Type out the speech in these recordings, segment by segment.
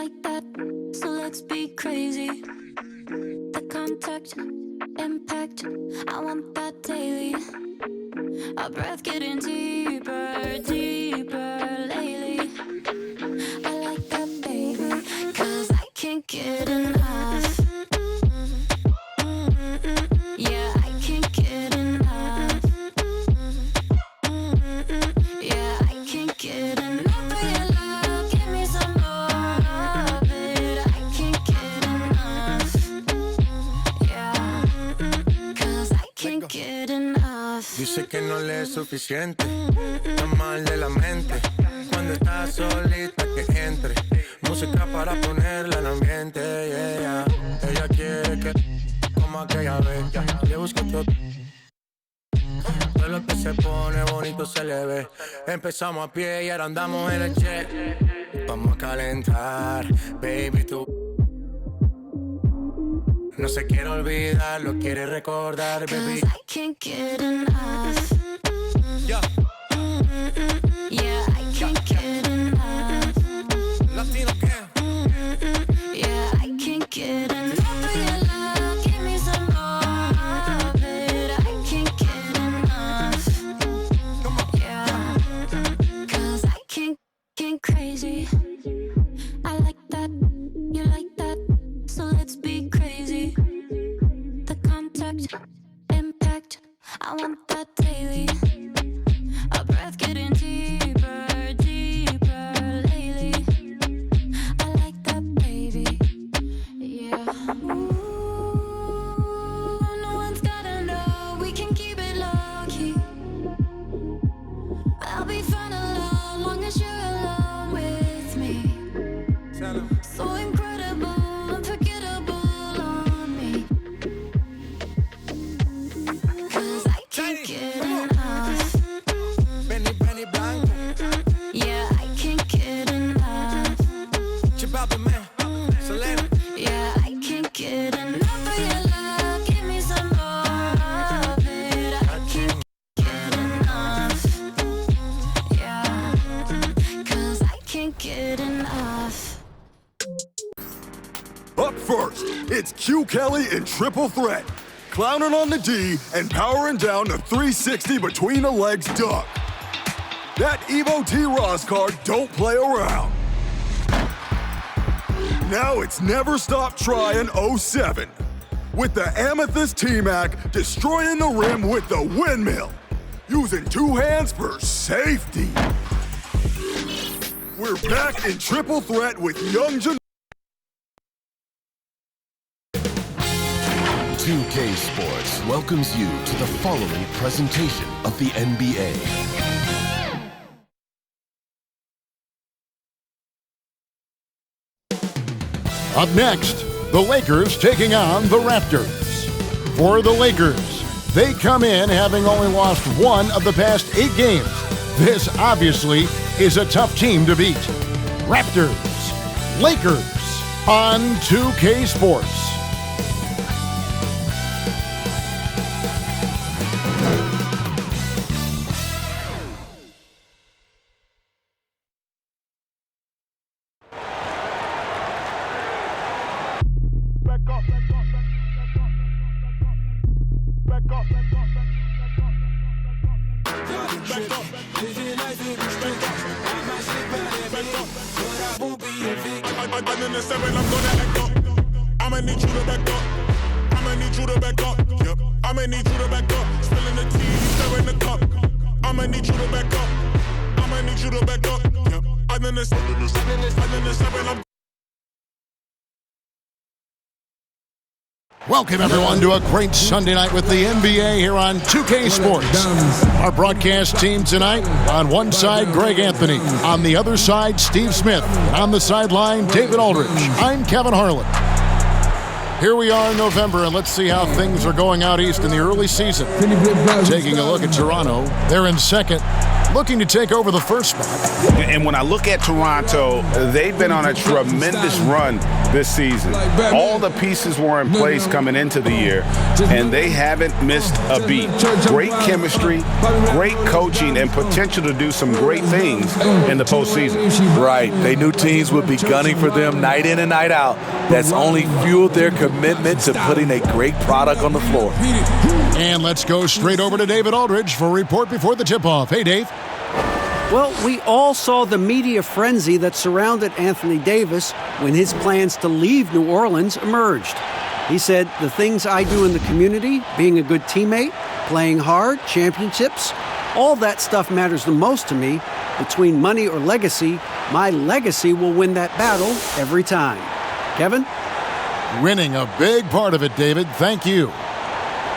like that, so let's be crazy. The contact, impact, I want that daily. Our breath getting deeper, deeper lately. I like that, baby, 'cause I can't get enough. Yeah, I can't get enough. Yeah, I can't get enough of your love. Give me some more of it. I can't get enough. Yeah, 'cause I can't get enough. Dice que no le es suficiente, está mal de la mente. Cuando está solita que entre, música para ponerla en ambiente, yeah. Ella quiere que como aquella vez, le busco todo. Todo lo que se pone bonito se le ve. Empezamos a pie y ahora andamos en el jet. Vamos a calentar, baby, tú. No se quiere olvidar, lo quiere recordar, baby. 'Cause I can't get enough. Yeah. Yeah, I can't get enough. Latino can. Yeah, I can't get enough of your love. Give me some more of it. I can't get enough. Yeah, 'cause I can't crazy. I like that, you like that, so let's be crazy. The contact, impact, I want that daily. Our breath getting deeper, deeper lately. I like that, baby. Yeah. Ooh, no one's gotta know. We can keep it low key. I'll be fine alone, long as you're alone with me. So incredible, unforgettable on me. 'Cause I can't get enough. Benny Blanco, Yeah, I can't get enough. Chipapi man, Selena. Yeah, I can't get enough of your love. Give me some more of it. I can't get enough. Yeah, 'cause I can't get enough. Up first, it's Q Kelly in triple threat. Clowning on the D and powering down the 360 between the legs dunk. That Evo T. Ross card don't play around. Now it's Never Stop Trying 07. With the Amethyst T-Mac destroying the rim with the windmill. Using two hands for safety. We're back in triple threat with Young Jan. 2K Sports welcomes you to the following presentation of the NBA. Up next, the Lakers taking on the Raptors. For the Lakers, they come in having only lost one of the past 8 games. This obviously is a tough team to beat. Raptors, Lakers on 2K Sports. I'm in the 7, I'm gonna act up. I'ma need you to back up. I'ma need you to back up. Yep. I'ma need you to back up. Spilling the tea, stirring the cup. I'ma need you to back up. I'ma need you to back up. Yep. I'm in the 7, I'm Welcome, everyone, to a great Sunday night with the NBA here on 2K Sports. Our broadcast team tonight, on one side, Greg Anthony. On the other side, Steve Smith. On the sideline, David Aldridge. I'm Kevin Harlan. Here we are in November, and let's see how things are going out east in the early season. Taking a look at Toronto. They're in second. looking to take over the first spot. And when I look at Toronto, they've been on a tremendous run this season. All the pieces were in place coming into the year, and they haven't missed a beat. Great chemistry, great coaching, and potential to do some great things in the postseason. Right. They knew teams would be gunning for them night in and night out. That's only fueled their commitment to putting a great product on the floor. And let's go straight over to David Aldridge for a report before the tip-off. Hey, Dave. Well, we all saw the media frenzy that surrounded Anthony Davis when his plans to leave New Orleans emerged. He said, "The things I do in the community, being a good teammate, playing hard, championships, all that stuff matters the most to me. Between money or legacy, my legacy will win that battle every time." Kevin? Winning a big part of it, David. Thank you.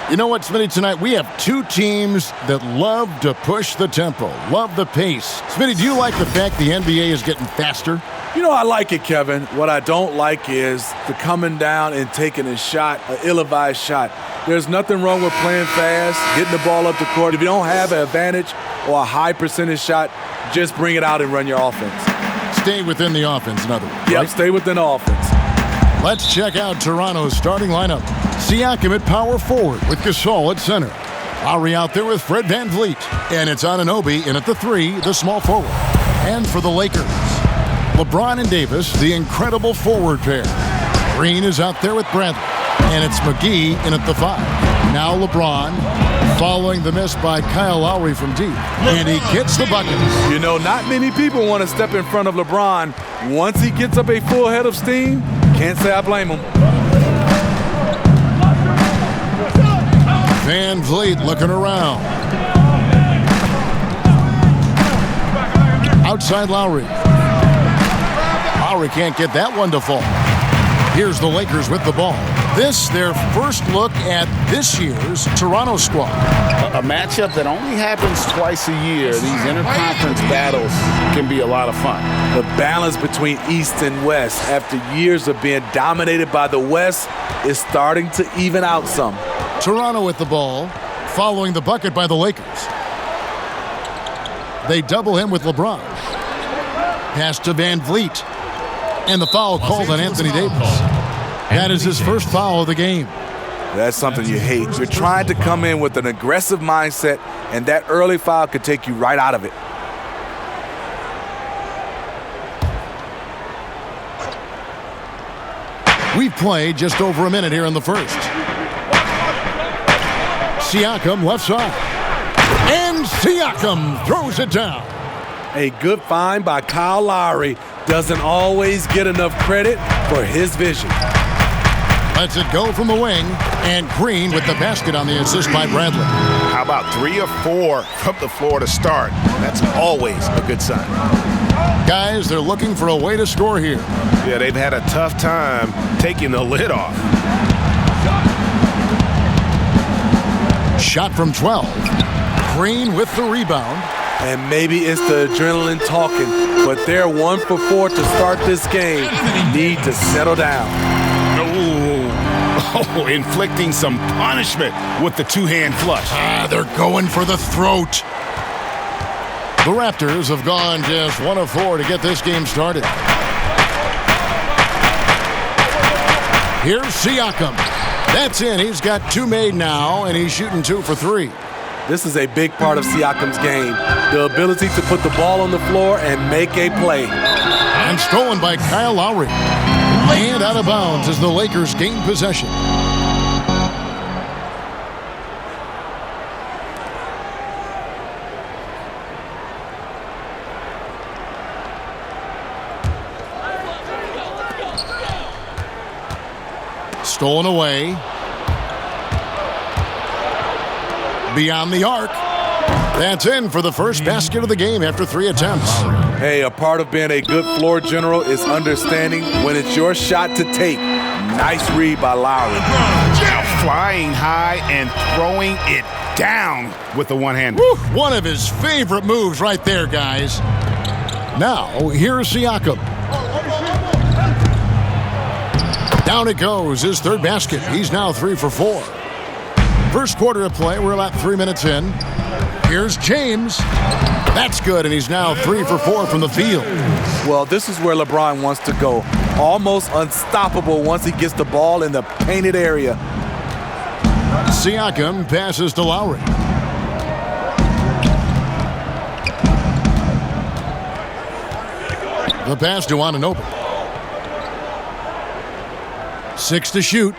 You know what, Smitty, tonight we have two teams that love to push the tempo, love the pace. Smitty, do you like the fact the NBA is getting faster? You know, I like it, Kevin. What I don't like is the coming down and taking a shot, an ill-advised shot. There's nothing wrong with playing fast, getting the ball up the court. If you don't have an advantage or a high percentage shot, just bring it out and run your offense. Stay within the offense, in other words. Yep, right? Stay within the offense. Let's check out Toronto's starting lineup. Siakam at power forward with Gasol at center. Lowry out there with Fred VanVleet. And it's Anunoby in at the 3, the small forward. And for the Lakers, LeBron and Davis, the incredible forward pair. Green is out there with Bradley. And it's McGee in at the 5. Now LeBron following the miss by Kyle Lowry from deep. And he gets the buckets. You know, not many people want to step in front of LeBron. Once he gets up a full head of steam, can't say I blame him. VanVleet looking around. Outside Lowry. Lowry can't get that one to fall. Here's the Lakers with the ball. This, their first look at this year's Toronto squad. A matchup that only happens twice a year. These interconference battles can be a lot of fun. The balance between East and West after years of being dominated by the West is starting to even out some. Toronto with the ball, following the bucket by the Lakers. They double him with LeBron. Pass to VanVleet. And the foul called on Anthony Davis. That is his first foul of the game. That's something you hate. You're trying to come in with an aggressive mindset, and that early foul could take you right out of it. We've played just over a minute here in the first. Siakam left side. And Siakam throws it down. A good find by Kyle Lowry. Doesn't always get enough credit for his vision. Lets it go from the wing. And Green with the basket on the assist by Bradley. How about 3 or 4 from the floor to start? That's always a good sign. Guys, they're looking for a way to score here. Yeah, they've had a tough time taking the lid off. Shot from 12. Green with the rebound. And maybe it's the adrenaline talking, but they're 1 for 4 to start this game. Need to settle down. Oh, inflicting some punishment with the two-hand flush. They're going for the throat. The Raptors have gone just 1 of 4 to get this game started. Here's Siakam. That's in. He's got 2 made now, and he's shooting 2 for 3. This is a big part of Siakam's game. The ability to put the ball on the floor and make a play. And stolen by Kyle Lowry. And out of bounds as the Lakers gain possession. Stolen away. Beyond the arc. That's in for the first basket of the game after 3 attempts. Hey, a part of being a good floor general is understanding when it's your shot to take. Nice read by Lowry. Now flying high and throwing it down with the one-hander. One of his favorite moves right there, guys. Now, here's Siakam. Down it goes, his 3rd basket. He's now 3 for 4. First quarter of play, we're about 3 minutes in. Here's James. That's good, and he's now 3 for 4 from the field. Well, this is where LeBron wants to go. Almost unstoppable once he gets the ball in the painted area. Siakam passes to Lowry. The pass to Anunoby. 6 to shoot.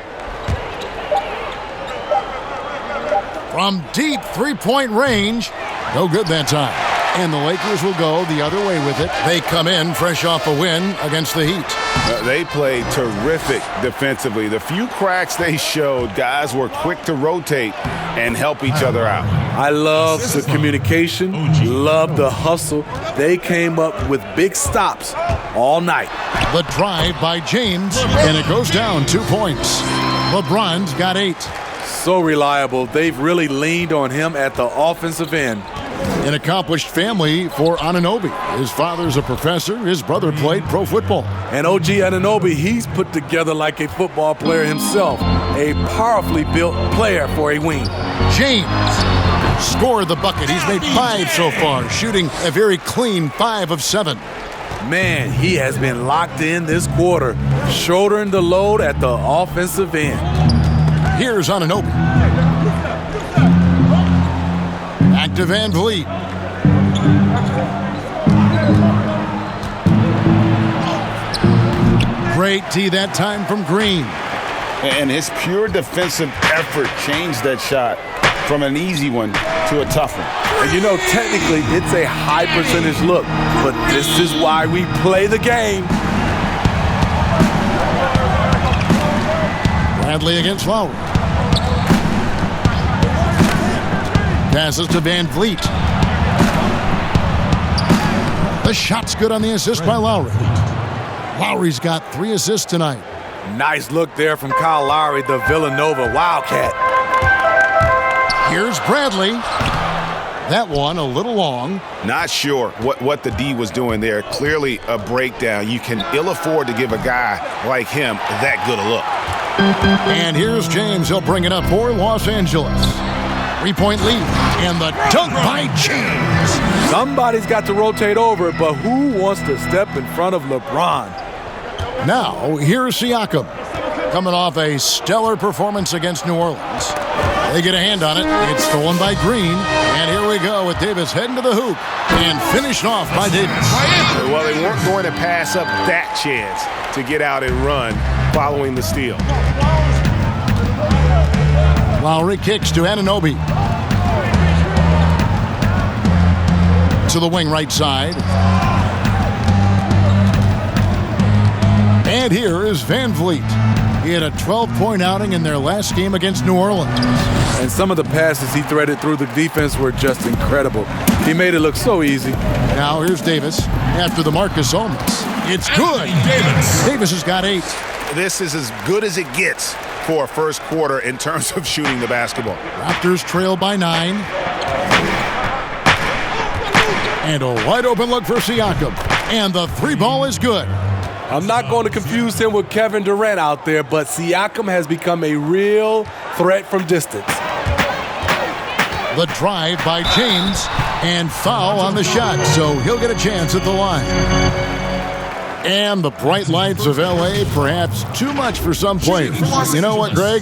From deep three-point range. No good that time. And the Lakers will go the other way with it. They come in fresh off a win against the Heat. They played terrific defensively. The few cracks they showed, guys were quick to rotate and help each other out. I love the communication, love the hustle. They came up with big stops all night. The drive by James, and it goes down 2 points. LeBron's got 8. So reliable. They've really leaned on him at the offensive end. An accomplished family for Anunoby. His father's a professor. His brother played pro football. And OG Anunoby, he's put together like a football player himself. A powerfully built player for a wing. James scored the bucket. He's made 5 so far, shooting a very clean 5 of 7. Man, he has been locked in this quarter, shouldering the load at the offensive end. Here's Anunoby. Back to Van Vliet. Great tee that time from Green. And his pure defensive effort changed that shot from an easy one to a tough one. And you know, technically, it's a high percentage look, but this is why we play the game. Bradley against Lowry. Passes to Van Vliet. The shot's good on the assist by Lowry. Lowry's got 3 assists tonight. Nice look there from Kyle Lowry, the Villanova Wildcat. Here's Bradley. That one a little long. Not sure what the D was doing there. Clearly a breakdown. You can ill afford to give a guy like him that good a look. And here's James. He'll bring it up for Los Angeles. 3-point lead, and the dunk by James. Somebody's got to rotate over, but who wants to step in front of LeBron? Now, here's Siakam, coming off a stellar performance against New Orleans. They get a hand on it. It's stolen by Green, and here we go with Davis heading to the hoop, and finished off by Davis. Well, they weren't going to pass up that chance to get out and run following the steal. Lowry kicks to Anunoby. To the wing right side. And here is Van Vliet. He had a 12-point outing in their last game against New Orleans. And some of the passes he threaded through the defense were just incredible. He made it look so easy. Now here's Davis after the Marcus Holmes. It's good. Davis has got 8. This is as good as it gets for a first quarter in terms of shooting the basketball. Raptors trail by 9. And a wide open look for Siakam. And the 3-ball is good. I'm not going to confuse him with Kevin Durant out there, but Siakam has become a real threat from distance. The drive by James, and foul on the shot, so he'll get a chance at the line. And the bright lights of L.A., perhaps too much for some players. You know what, Greg?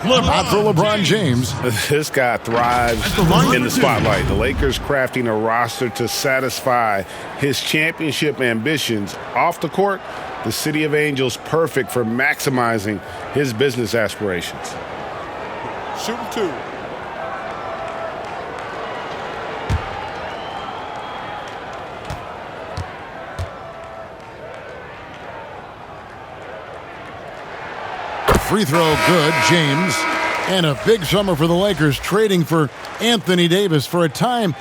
Not for LeBron James. This guy thrives in the spotlight. The Lakers crafting a roster to satisfy his championship ambitions. Off the court, the City of Angels perfect for maximizing his business aspirations. Shooting 2. Free throw good, James. And a big summer for the Lakers, trading for Anthony Davis. For a time,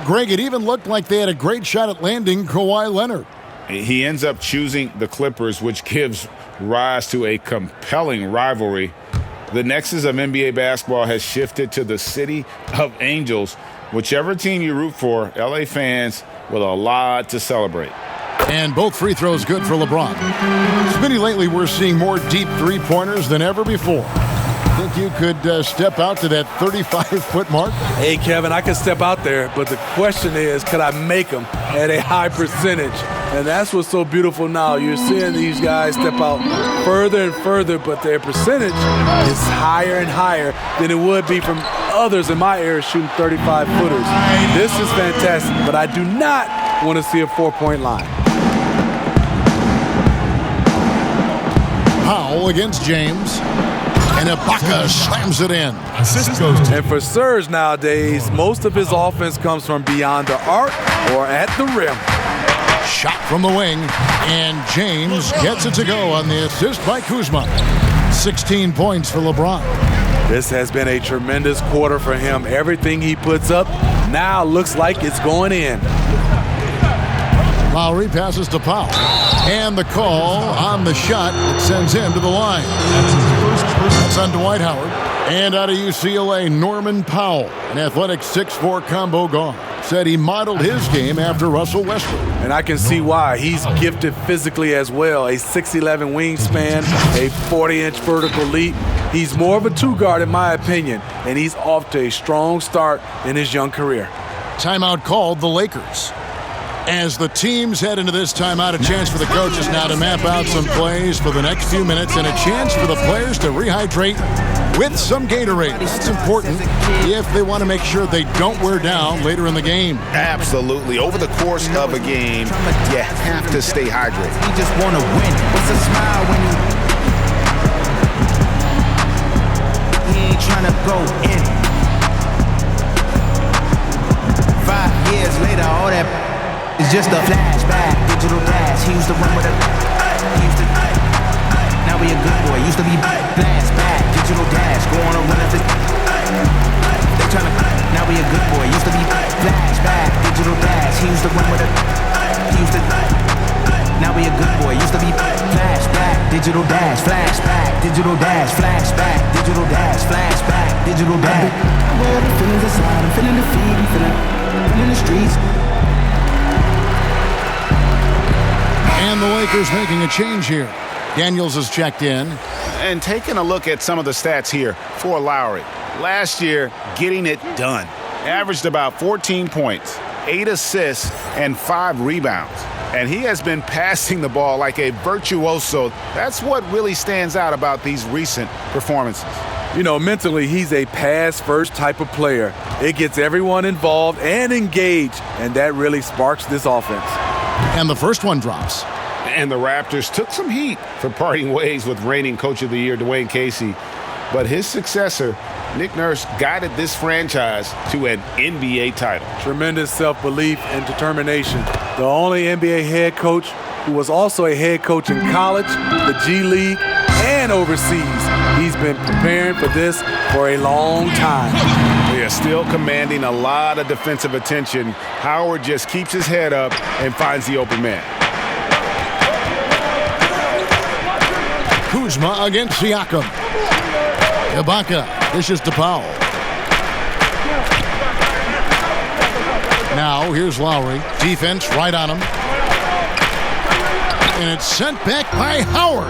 Greg, it even looked like they had a great shot at landing Kawhi Leonard. He ends up choosing the Clippers, which gives rise to a compelling rivalry. The nexus of NBA basketball has shifted to the City of Angels. Whichever team you root for, LA fans with a lot to celebrate. And both free throws good for LeBron. Smitty, lately we're seeing more deep three-pointers than ever before. Think you could step out to that 35-foot mark? Hey, Kevin, I can step out there, but the question is, could I make them at a high percentage? And that's what's so beautiful now. You're seeing these guys step out further and further, but their percentage is higher and higher than it would be from others in my area shooting 35-footers. This is fantastic, but I do not want to see a 4-point line. Powell against James. And Ibaka slams it in. Assist goes to. And for Serge nowadays, most of his offense comes from beyond the arc or at the rim. Shot from the wing, and James gets it to go on the assist by Kuzma. 16 points for LeBron. This has been a tremendous quarter for him. Everything he puts up now looks like it's going in. Lowry passes to Powell. And the call on the shot that sends him to the line. That's on Dwight Howard. And out of UCLA, Norman Powell, an athletic 6'4" combo guard, said he modeled his game after Russell Westbrook. And I can see why. He's gifted physically as well. A 6'11" wingspan, a 40-inch vertical leap. He's more of a two-guard in my opinion, and he's off to a strong start in his young career. Timeout called the Lakers. As the teams head into this timeout, a chance for the coaches now to map out some plays for the next few minutes and a chance for the players to rehydrate with some Gatorade. That's important if they want to make sure they don't wear down later in the game. Absolutely. Over the course of a game, you have to stay hydrated. You just want to win. What's a smile when he ain't trying to go in? 5 years later, all that it's just a flashback, digital dash. He used to run with a. Now we a good boy. Used to be flashback, digital dash. Go on a run if it. They tryna. Now we a good boy. Used to be flashback, digital dash. He used to run with a. Now we a good boy. Used to be flashback, digital dash, flashback, digital dash, flashback, digital dash, flashback, digital dash. Well, the feelings inside. I'm feeling the feet. I'm feeling the streets. And the Lakers making a change here. Daniels has checked in. And taking a look at some of the stats here for Lowry. Last year, getting it done. Averaged about 14 points, 8 assists, and 5 rebounds. And he has been passing the ball like a virtuoso. That's what really stands out about these recent performances. You know, mentally, he's a pass-first type of player. It gets everyone involved and engaged, and that really sparks this offense. And the first one drops. And the Raptors took some heat for parting ways with reigning Coach of the Year, Dwayne Casey. But his successor, Nick Nurse, guided this franchise to an NBA title. Tremendous self-belief and determination. The only NBA head coach who was also a head coach in college, the G League, and overseas. He's been preparing for this for a long time. They are still commanding a lot of defensive attention. Howard just keeps his head up and finds the open man. Kuzma against Siakam. Ibaka dishes to Powell. Now here's Lowry. Defense right on him. And it's sent back by Howard.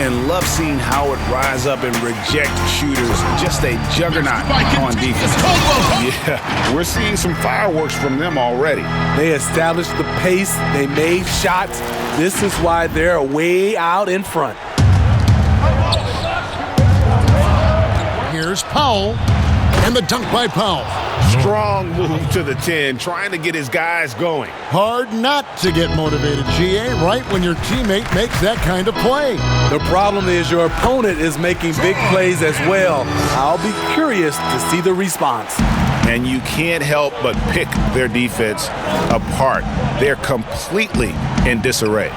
And love seeing Howard rise up and reject shooters. Just a juggernaut on defense. Yeah, we're seeing some fireworks from them already. They established the pace. They made shots. This is why they're way out in front. Here's Powell. And the dunk by Powell. Strong move to the 10, trying to get his guys going. Hard not to get motivated, GA, right when your teammate makes that kind of play. The problem is your opponent is making big plays as well. I'll be curious to see the response. And you can't help but pick their defense apart. They're completely in disarray.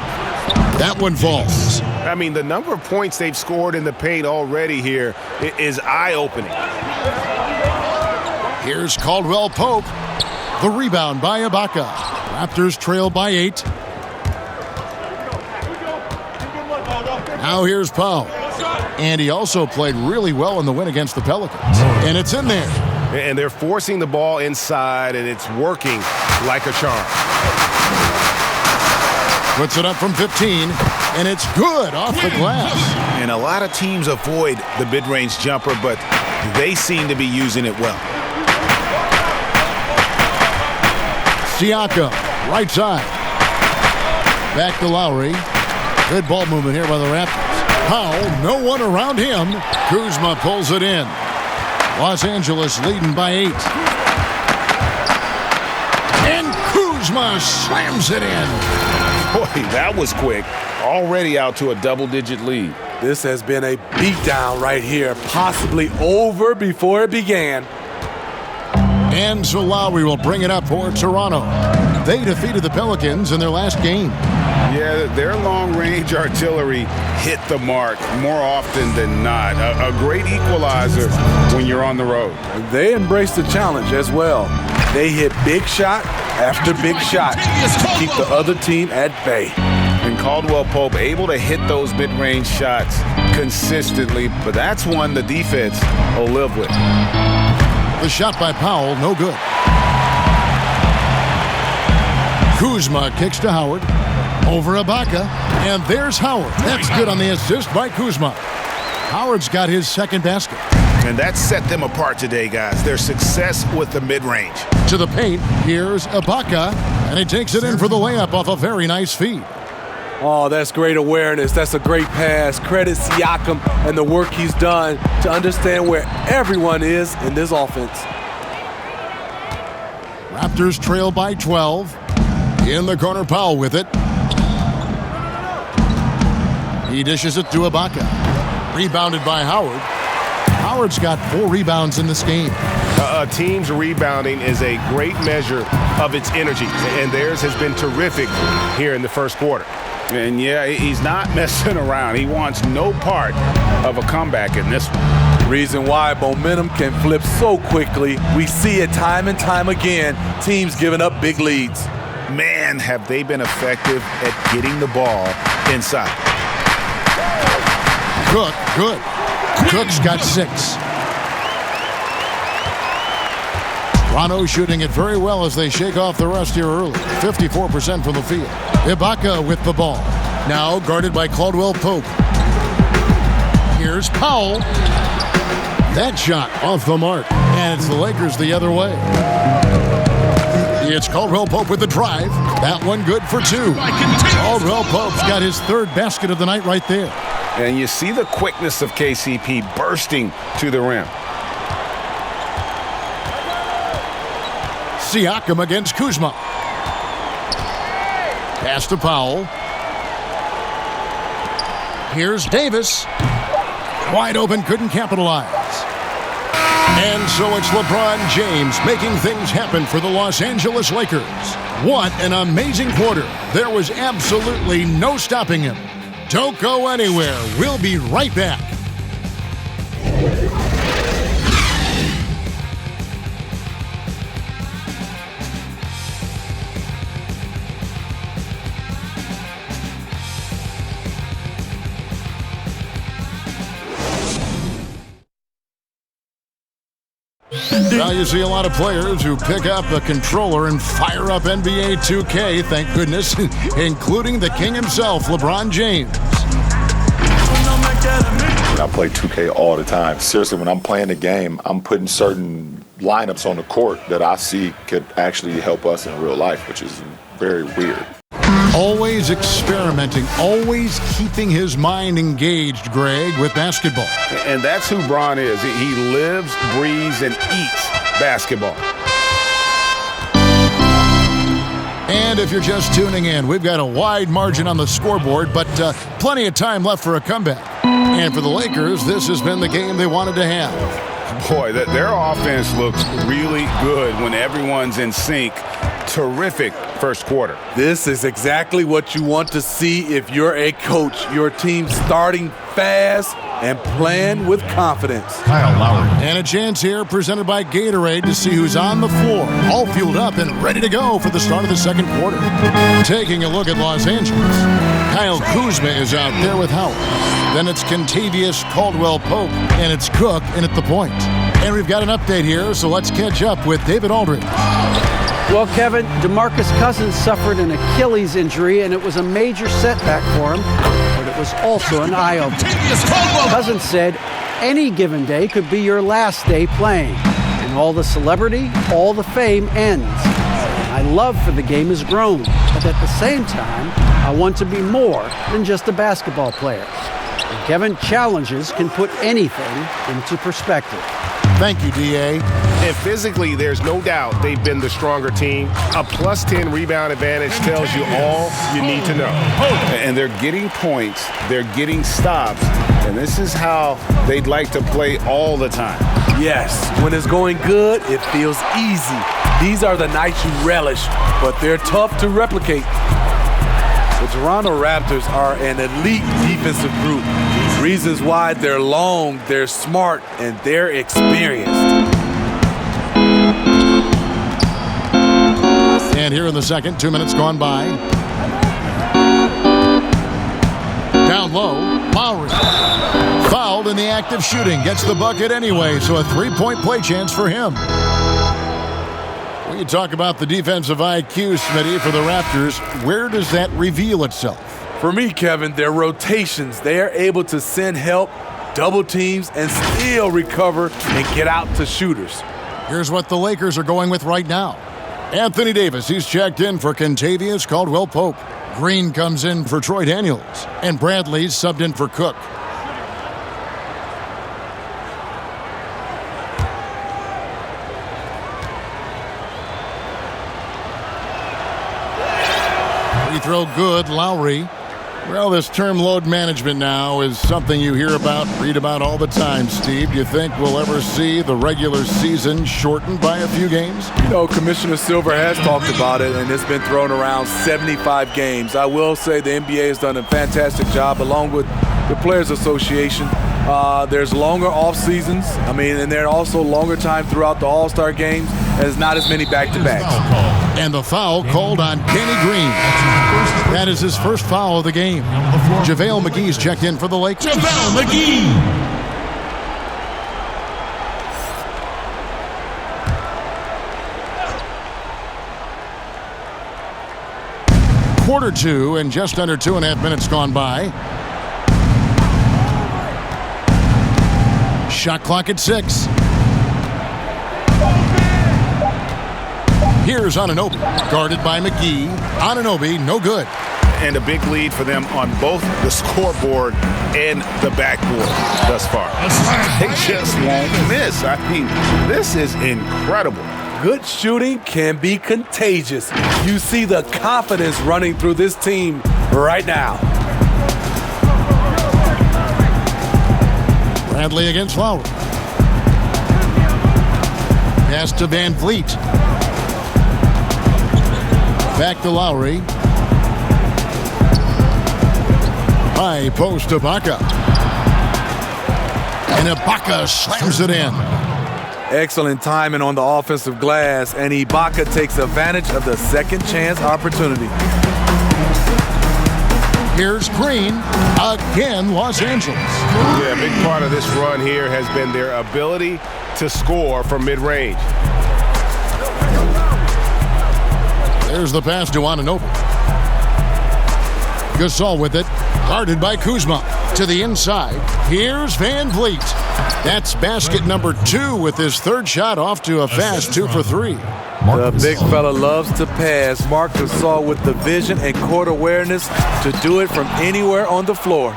That one falls. I mean, the number of points they've scored in the paint already here is eye-opening. Here's Caldwell Pope. The rebound by Ibaka. Raptors trail by 8. Now here's Powell. And he also played really well in the win against the Pelicans. And it's in there. And they're forcing the ball inside, and it's working like a charm. Puts it up from 15. and it's good off the glass. And a lot of teams avoid the mid-range jumper, but they seem to be using it well. Siakam, right side. Back to Lowry. Good ball movement here by the Raptors. Powell, no one around him. Kuzma pulls it in. Los Angeles leading by 8. And Kuzma slams it in. Boy, that was quick. Already out to a double-digit lead. This has been a beatdown right here, possibly over before it began. And so Lowry will bring it up for Toronto. They defeated the Pelicans in their last game. Yeah, their long-range artillery hit the mark more often than not. A great equalizer when you're on the road. They embraced the challenge as well. They hit big shot after big shot to keep the other team at bay. And Caldwell Pope able to hit those mid-range shots consistently, but that's one the defense will live with. The shot by Powell, no good. Kuzma kicks to Howard. Over Ibaka. And there's Howard. That's good on the assist by Kuzma. Howard's got his second basket. And that set them apart today, guys. Their success with the mid-range. To the paint, here's Ibaka. And he takes it in for the layup off a very nice feed. Oh, that's great awareness. That's a great pass. Credit Siakam and the work he's done to understand where everyone is in this offense. Raptors trail by 12. In the corner, Powell with it. He dishes it to Ibaka. Rebounded by Howard. Howard's got 4 rebounds in this game. A team's rebounding is a great measure of its energy, and theirs has been terrific here in the first quarter. And yeah, he's not messing around. He wants no part of a comeback in this one. Reason why momentum can flip so quickly. We see it time and time again. Teams giving up big leads. Man, have they been effective at getting the ball inside. Cook, good. Cook's got 6. Toronto shooting it very well as they shake off the rust here early. 54% from the field. Ibaka with the ball. Now guarded by Caldwell Pope. Here's Powell. That shot off the mark. And it's the Lakers the other way. It's Caldwell Pope with the drive. That one good for 2. Caldwell Pope's got his 3rd basket of the night right there. And you see the quickness of KCP bursting to the rim. Siakam against Kuzma. Pass to Powell. Here's Davis. Wide open, couldn't capitalize. And so it's LeBron James making things happen for the Los Angeles Lakers. What an amazing quarter. There was absolutely no stopping him. Don't go anywhere. We'll be right back. Now you see a lot of players who pick up a controller and fire up NBA 2K, thank goodness, including the king himself, LeBron James. I play 2K all the time. Seriously, when I'm playing the game, I'm putting certain lineups on the court that I see could actually help us in real life, which is very weird. Always experimenting, always keeping his mind engaged, Greg, with basketball. And that's who Bron is. He lives, breathes, and eats basketball. And if you're just tuning in, we've got a wide margin on the scoreboard, but plenty of time left for a comeback. And for the Lakers, this has been the game they wanted to have. Boy, their offense looks really good when everyone's in sync. Terrific first quarter. This is exactly what you want to see if you're a coach. Your team starting fast and playing with confidence. Kyle Lowry. And a chance here presented by Gatorade to see who's on the floor. All fueled up and ready to go for the start of the second quarter. Taking a look at Los Angeles. Kyle Kuzma is out there with Howard. Then it's Kentavious Caldwell-Pope, and it's Cook in at the point. And we've got an update here, so let's catch up with David Aldridge. Well, Kevin, DeMarcus Cousins suffered an Achilles injury, and it was a major setback for him, but it was also an eye-opener. Cousins said, any given day could be your last day playing, and all the celebrity, all the fame ends. My love for the game has grown, but at the same time, I want to be more than just a basketball player. And Kevin, challenges can put anything into perspective. Thank you, D.A. And physically, there's no doubt they've been the stronger team. A plus 10 rebound advantage tells you all you need to know. And they're getting points, they're getting stops, and this is how they'd like to play all the time. Yes, when it's going good, it feels easy. These are the nights you relish, but they're tough to replicate. The Toronto Raptors are an elite defensive group. Reasons why they're long, they're smart, and they're experienced. And here in the second, 2 minutes gone by. Down low, Lowry. Fouled in the act of shooting. Gets the bucket anyway, so a three-point play chance for him. When you talk about the defensive IQ, Smitty, for the Raptors, where does that reveal itself? For me, Kevin, their rotations, they are able to send help, double teams, and still recover and get out to shooters. Here's what the Lakers are going with right now. Anthony Davis, he's checked in for Kentavious Caldwell-Pope. Green comes in for Troy Daniels. And Bradley's subbed in for Cook. Free throw good, Lowry. Well, this term load management now is something you hear about, read about all the time, Steve. Do you think we'll ever see the regular season shortened by a few games? You know, Commissioner Silver has talked about it, and it's been thrown around 75 games. I will say the NBA has done a fantastic job, along with the Players Association. There's longer off seasons. And there are also longer time throughout the All-Star games, and there's not as many back-to-backs. And the foul called on Kenny Green. That is his first foul of the game. JaVale McGee's checked in for the Lakers. JaVale McGee. Quarter two and just under 2.5 minutes gone by. Shot clock at 6. Here's Anunoby, guarded by McGee. Anunoby, no good. And a big lead for them on both the scoreboard and the backboard thus far. They just won't miss. This is incredible. Good shooting can be contagious. You see the confidence running through this team right now. Bradley against Lowry. Pass to Van Vliet. Back to Lowry. High post to Ibaka. And Ibaka slams it in. Excellent timing on the offensive glass, and Ibaka takes advantage of the second chance opportunity. Here's Green. Again, Los Angeles. Yeah, a big part of this run here has been their ability to score from mid-range. There's the pass to Anunoby. Gasol with it. Guarded by Kuzma. To the inside. Here's Van Vliet. That's basket number 2 with his third shot off to a fast 2 for 3. The big fella loves to pass. Marc Gasol with the vision and court awareness to do it from anywhere on the floor.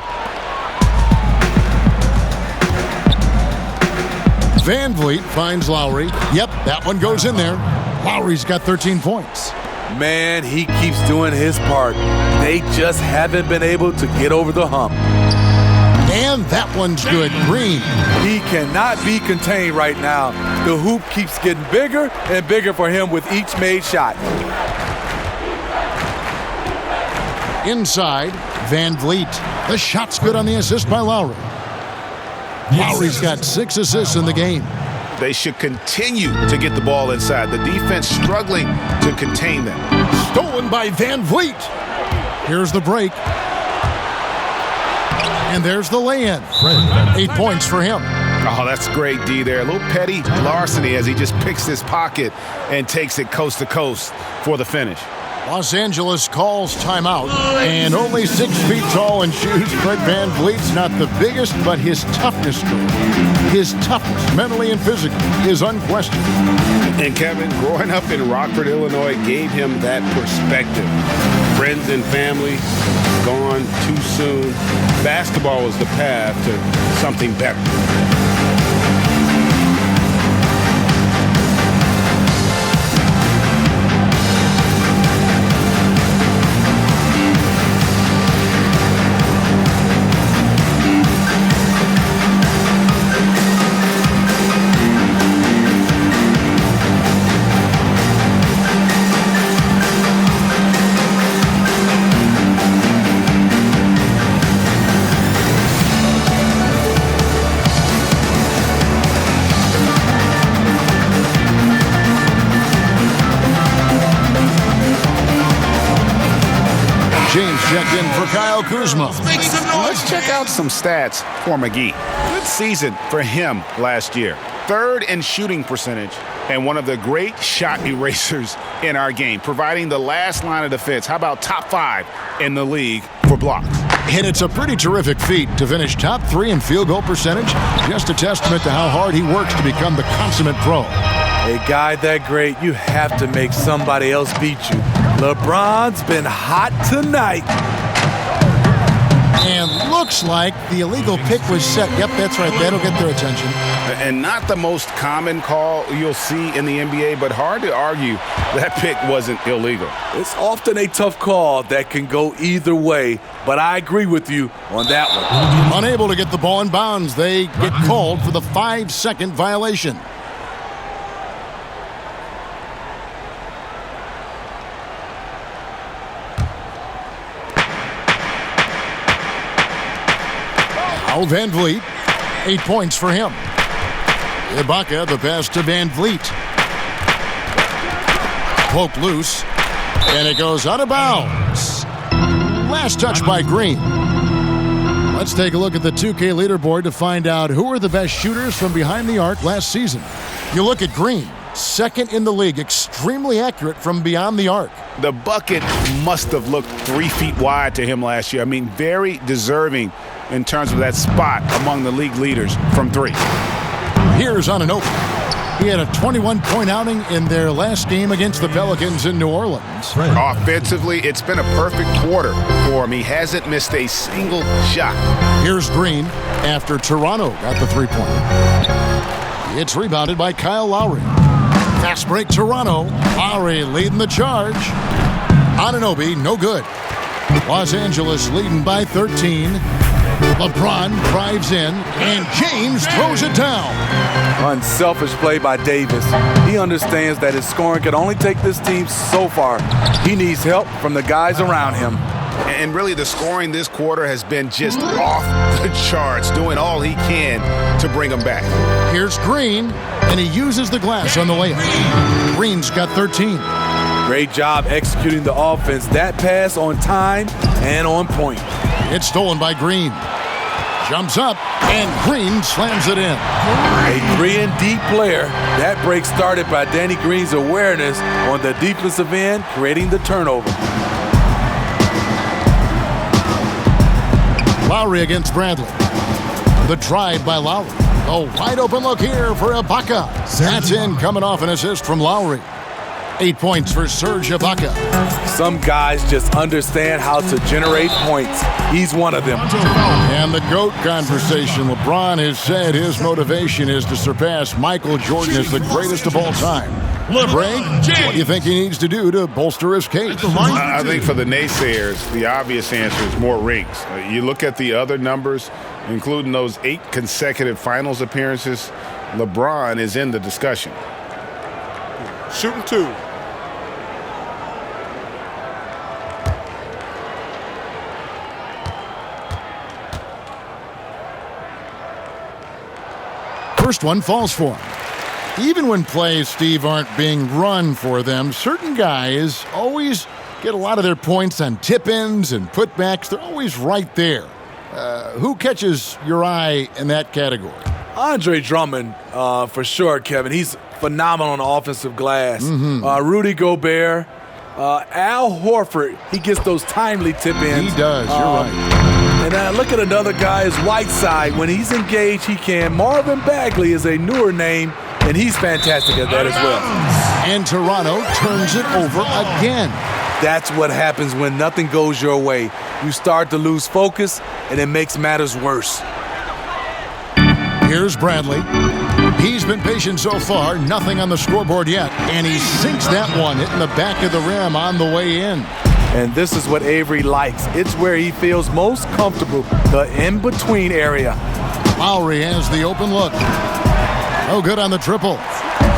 Van Vliet finds Lowry. Yep, that one goes in there. Lowry's got 13 points. Man, he keeps doing his part. They just haven't been able to get over the hump. And that one's good. Green. He cannot be contained right now. The hoop keeps getting bigger and bigger for him with each made shot. Inside, Van Vliet. The shot's good on the assist by Lowry. Lowry's got 6 assists in the game. They should continue to get the ball inside. The defense struggling to contain them. Stolen by Van Vliet. Here's the break. And there's the lay-in. 8 points for him. Oh, that's great, D there. A little petty larceny as he just picks his pocket and takes it coast to coast for the finish. Los Angeles calls timeout, and only 6 feet tall in shoes, Fred VanVleet's not the biggest, but his toughness, mentally and physically, is unquestioned. And Kevin, growing up in Rockford, Illinois, gave him that perspective. Friends and family gone too soon. Basketball was the path to something better. James checked in for Kyle Kuzma. Let's check out some stats for McGee. Good season for him last year. 3rd in shooting percentage and one of the great shot erasers in our game, providing the last line of defense. How about top 5 in the league for blocks? And it's a pretty terrific feat to finish top 3 in field goal percentage. Just a testament to how hard he works to become the consummate pro. A guy that great, you have to make somebody else beat you. LeBron's been hot tonight. And looks like the illegal pick was set. Yep, that's right. That'll get their attention. And not the most common call you'll see in the NBA, but hard to argue that pick wasn't illegal. It's often a tough call that can go either way, but I agree with you on that one. Unable to get the ball in bounds, they get called for the 5-second violation. VanVleet, 8 points for him. Ibaka, the pass to VanVleet. Poked loose, and it goes out of bounds. Last touch by Green. Let's take a look at the 2K leaderboard to find out who are the best shooters from behind the arc last season. You look at Green, 2nd in the league, extremely accurate from beyond the arc. The bucket must have looked 3 feet wide to him last year. I mean, very deserving in terms of that spot among the league leaders from 3. Here's Anunoby. He had a 21-point outing in their last game against the Pelicans in New Orleans. Offensively, it's been a perfect quarter for him. He hasn't missed a single shot. Here's Green after Toronto got the 3-point. It's rebounded by Kyle Lowry. Fast break Toronto. Lowry leading the charge. Anunoby, no good. Los Angeles leading by 13. LeBron drives in, and James throws it down. Unselfish play by Davis. He understands that his scoring can only take this team so far. He needs help from the guys around him. And really, the scoring this quarter has been just off the charts, doing all he can to bring them back. Here's Green, and he uses the glass on the layup. Green's got 13. Great job executing the offense. That pass on time and on point. It's stolen by Green. Jumps up, and Green slams it in. A 3-and-D player. That break started by Danny Green's awareness on the defensive end, creating the turnover. Lowry against Bradley. The drive by Lowry. A wide open look here for Ibaka. That's in, coming off an assist from Lowry. 8 points for Serge Ibaka. Some guys just understand how to generate points. He's one of them. And the GOAT conversation. LeBron has said his motivation is to surpass Michael Jordan as the greatest of all time. Greg, what do you think he needs to do to bolster his case? I think for the naysayers, the obvious answer is more rings. You look at the other numbers, including those 8 consecutive finals appearances, LeBron is in the discussion. Shooting 2. First one falls for him. Even when plays, Steve, aren't being run for them, certain guys always get a lot of their points on tip-ins and putbacks. They're always right there. Who catches your eye in that category? Andre Drummond, for sure, Kevin. He's phenomenal on the offensive glass. Rudy Gobert, Al Horford, he gets those timely tip-ins. He does, you're right. And look at another guy is Whiteside. When he's engaged, he can. Marvin Bagley is a newer name, and he's fantastic at that as well. And Toronto turns it over again. That's what happens when nothing goes your way. You start to lose focus, and it makes matters worse. Here's Bradley. He's been patient so far, nothing on the scoreboard yet, and he sinks that one, hitting the back of the rim on the way in. And this is what Avery likes. It's where he feels most comfortable, the in-between area. Lowry has the open look. No good on the triple.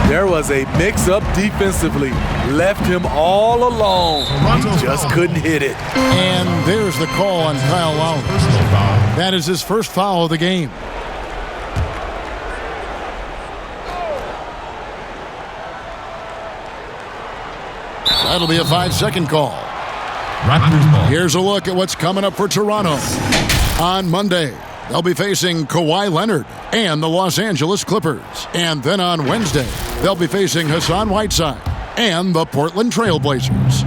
There was a mix-up defensively. Left him all alone. He just couldn't hit it. And there's the call on Kyle Lowry. That is his first foul of the game. That'll be a 5-second call. Raptors ball. Here's a look at what's coming up for Toronto. On Monday, they'll be facing Kawhi Leonard and the Los Angeles Clippers. And then on Wednesday, they'll be facing Hassan Whiteside and the Portland Trail Blazers.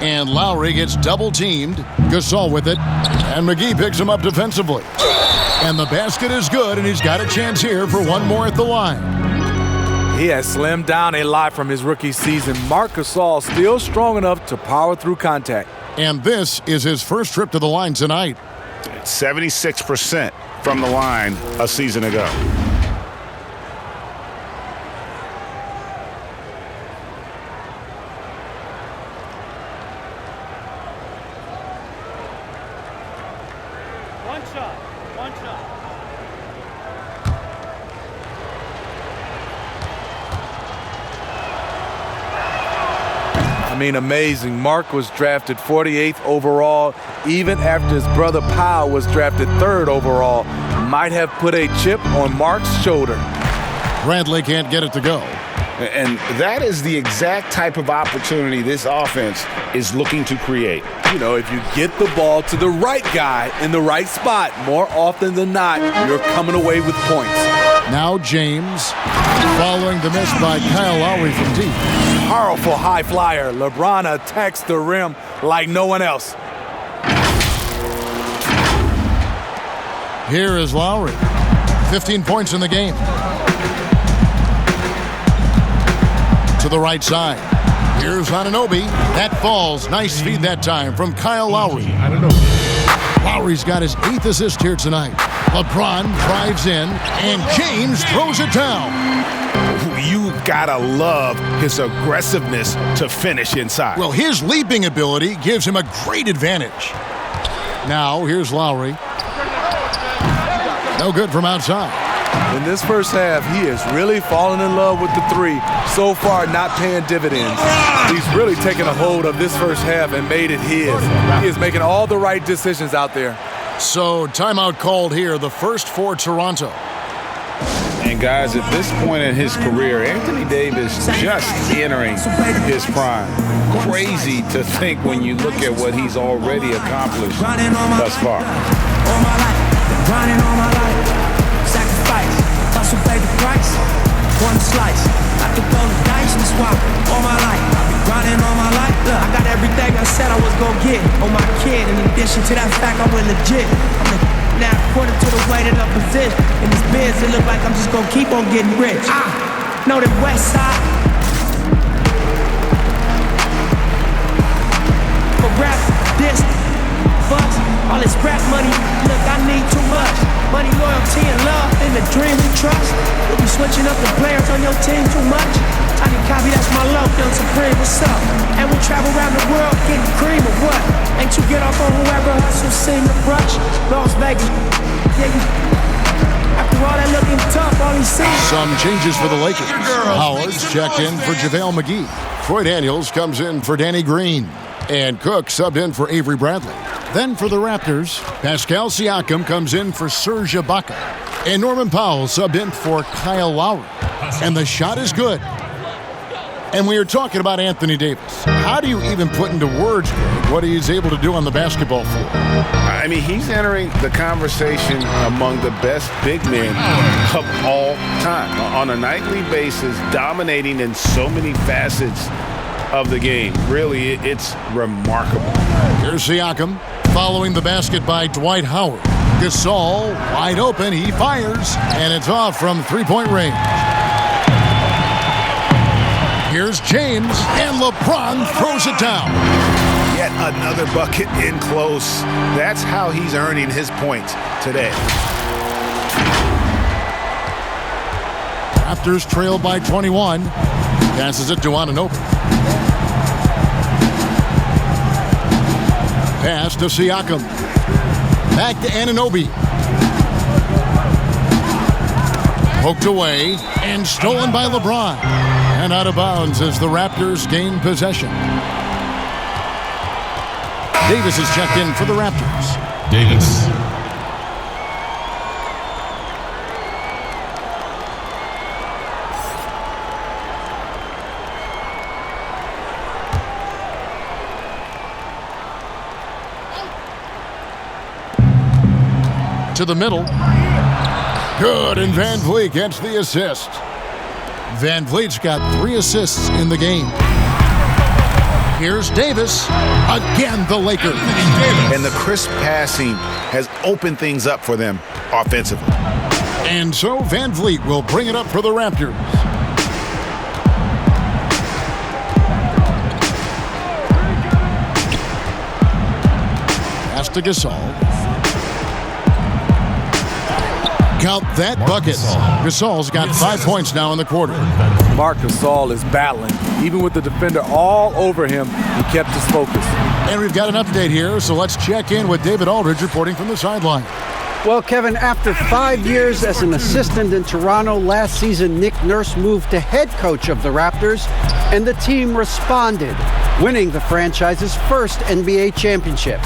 And Lowry gets double-teamed. Gasol with it. And McGee picks him up defensively. And the basket is good, and he's got a chance here for one more at the line. He has slimmed down a lot from his rookie season. Marc Gasol still strong enough to power through contact. And this is his first trip to the line tonight. 76% from the line a season ago. One shot. I mean, amazing. Mark was drafted 48th overall, even after his brother Powell was drafted 3rd overall. Might have put a chip on Mark's shoulder. Bradley can't get it to go. And that is the exact type of opportunity this offense is looking to create. You know, if you get the ball to the right guy in the right spot, more often than not, you're coming away with points. Now James, following the miss by Kyle Lowry from deep. Powerful high flyer. LeBron attacks the rim like no one else. Here is Lowry. 15 points in the game. To the right side. Here's Anunoby. That falls. Nice feed that time from Kyle Lowry. Lowry's got his 8th assist here tonight. LeBron drives in, and James throws it down. You gotta love his aggressiveness to finish inside. Well, his leaping ability gives him a great advantage. Now, here's Lowry. No good from outside. In this first half, he is really falling in love with the three. So far, not paying dividends. He's really taken a hold of this first half and made it his. He is making all the right decisions out there. So, timeout called here, the first for Toronto. And guys, at this point in his career, Anthony Davis just entering his prime. Crazy to think when you look at what he's already accomplished thus far. All my life, been grinding all my life. Sacrifice, hustle pay the price. One slice, I could throw the dice and swap all my life. I've been grinding all my life. Look, I got everything I said I was gonna get on my kid. In addition to that fact, I went legit. Now, according to the way that I'm positioned in this biz, it look like I'm just gonna keep on getting rich. Know that West Side. For rap, this, bucks, all this rap money. Look, I need too much. Money, loyalty, and love, and the dream we trust. You'll be switching up the players on your team too much. Tiny copy, that's my low, Young Supreme, what's up? And we travel around the world getting cream or what? Ain't you get off on whoever hustles, sing the brush? Las Vegas, yeah, after all that looking tough, all he sees. Some changes for the Lakers. Howard's checked in for JaVale McGee. Troy Daniels comes in for Danny Green. And Cook subbed in for Avery Bradley. Then for the Raptors, Pascal Siakam comes in for Serge Ibaka. And Norman Powell subbed in for Kyle Lowry. And the shot is good. And we were talking about Anthony Davis. How do you even put into words, Greg, what he's able to do on the basketball floor? I mean, he's entering the conversation among the best big men of all time. On a nightly basis, dominating in so many facets of the game. Really, it's remarkable. Here's Siakam following the basket by Dwight Howard. Gasol wide open. He fires, and it's off from three-point range. Here's James, and LeBron throws it down. Yet another bucket in close. That's how he's earning his points today. Raptors trail by 21. Passes it to Anunoby. Pass to Siakam. Back to Anunoby. Poked away and stolen by LeBron. And out of bounds as the Raptors gain possession. Davis is checked in for the Raptors. Davis. To the middle. Good, and Van Vliet gets the assist. Van Vliet's got 3 assists in the game. Here's Davis. Again, the Lakers. And the crisp passing has opened things up for them offensively. And so Van Vliet will bring it up for the Raptors. Pass to Gasol. Count that bucket. Gasol's got 5 points now in the quarter. Marc Gasol is battling. Even with the defender all over him, he kept his focus. And we've got an update here, so let's check in with David Aldridge reporting from the sideline. Well, Kevin, after 5 years as an assistant in Toronto, last season Nick Nurse moved to head coach of the Raptors, and the team responded, winning the franchise's first NBA championship.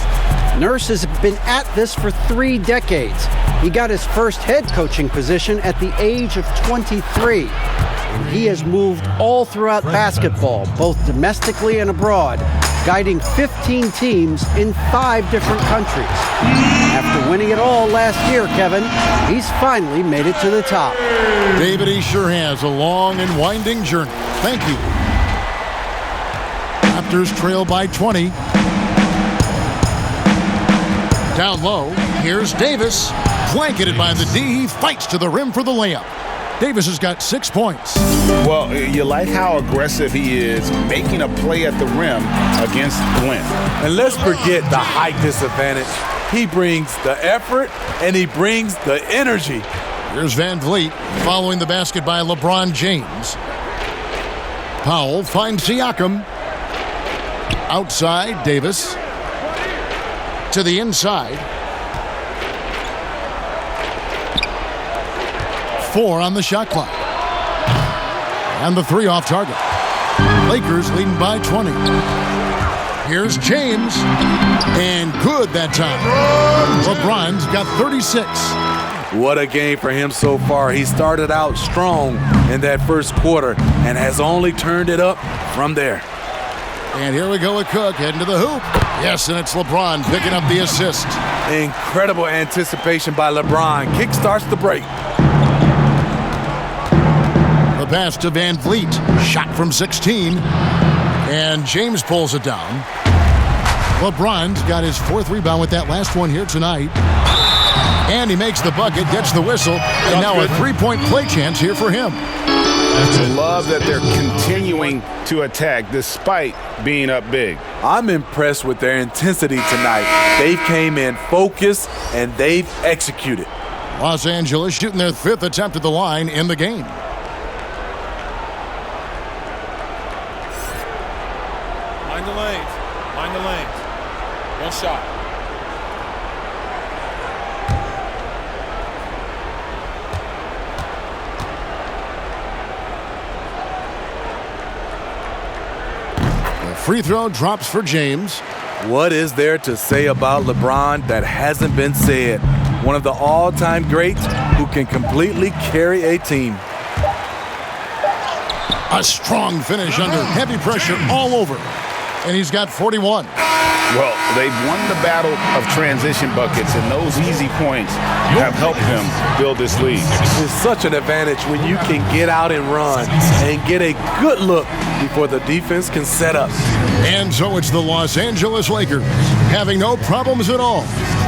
Nurse has been at this for 3 decades. He got his first head coaching position at the age of 23. And he has moved all throughout basketball, both domestically and abroad, guiding 15 teams in 5 different countries. After winning it all last year, Kevin, he's finally made it to the top. David, he sure has a long and winding journey. Thank you. Raptors trail by 20. Down low, here's Davis. Blanketed by the D, he fights to the rim for the layup. Davis has got 6 points. Well, you like how aggressive he is, making a play at the rim against Glenn. And let's forget the height disadvantage. He brings the effort, and he brings the energy. Here's Van Vliet following the basket by LeBron James. Powell finds Siakam. Outside, Davis. To the inside. 4 on the shot clock. And the 3 off target. Lakers leading by 20. Here's James. And good that time. LeBron's got 36. What a game for him so far. He started out strong in that first quarter and has only turned it up from there. And here we go with Cook heading to the hoop. Yes, and it's LeBron picking up the assist. Incredible anticipation by LeBron. Kickstarts the break. The pass to Van Vliet. Shot from 16. And James pulls it down. LeBron's got his 4th rebound with that last one here tonight. And he makes the bucket, gets the whistle, and now a 3-point play chance here for him. I love that they're continuing to attack despite being up big. I'm impressed with their intensity tonight. They came in focused, and they've executed. Los Angeles shooting their 5th attempt at the line in the game. Mind the lanes. Mind the lanes. One shot. Free throw drops for James. What is there to say about LeBron that hasn't been said? One of the all-time greats who can completely carry a team. A strong finish under heavy pressure all over. And he's got 41. Well, they've won the battle of transition buckets, and those easy points have helped them build this lead. It's such an advantage when you can get out and run and get a good look before the defense can set up. And so it's the Los Angeles Lakers having no problems at all.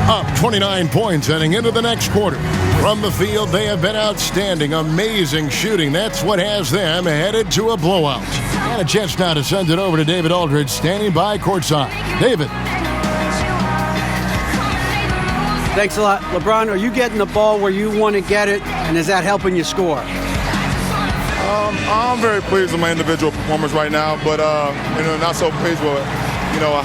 Up 29 points heading into the next quarter. From the field, they have been outstanding. Amazing shooting. That's what has them headed to a blowout. And a chance now to send it over to David Aldridge, standing by courtside. David. Thanks a lot. LeBron, are you getting the ball where you want to get it, and is that helping you score? I'm very pleased with my individual performance right now, but not so pleased with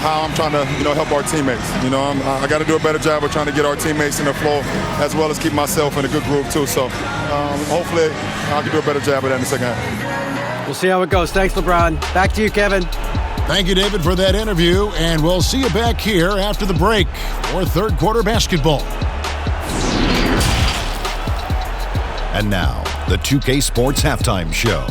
how I'm trying to help our teammates. I got to do a better job of trying to get our teammates in the flow, as well as keep myself in a good groove too. So hopefully I can do a better job of that in the second half. We'll see how it goes. Thanks, LeBron. Back to you, Kevin. Thank you, David, for that interview, and we'll see you back here after the break for third quarter basketball. And now, the 2K Sports Halftime Show.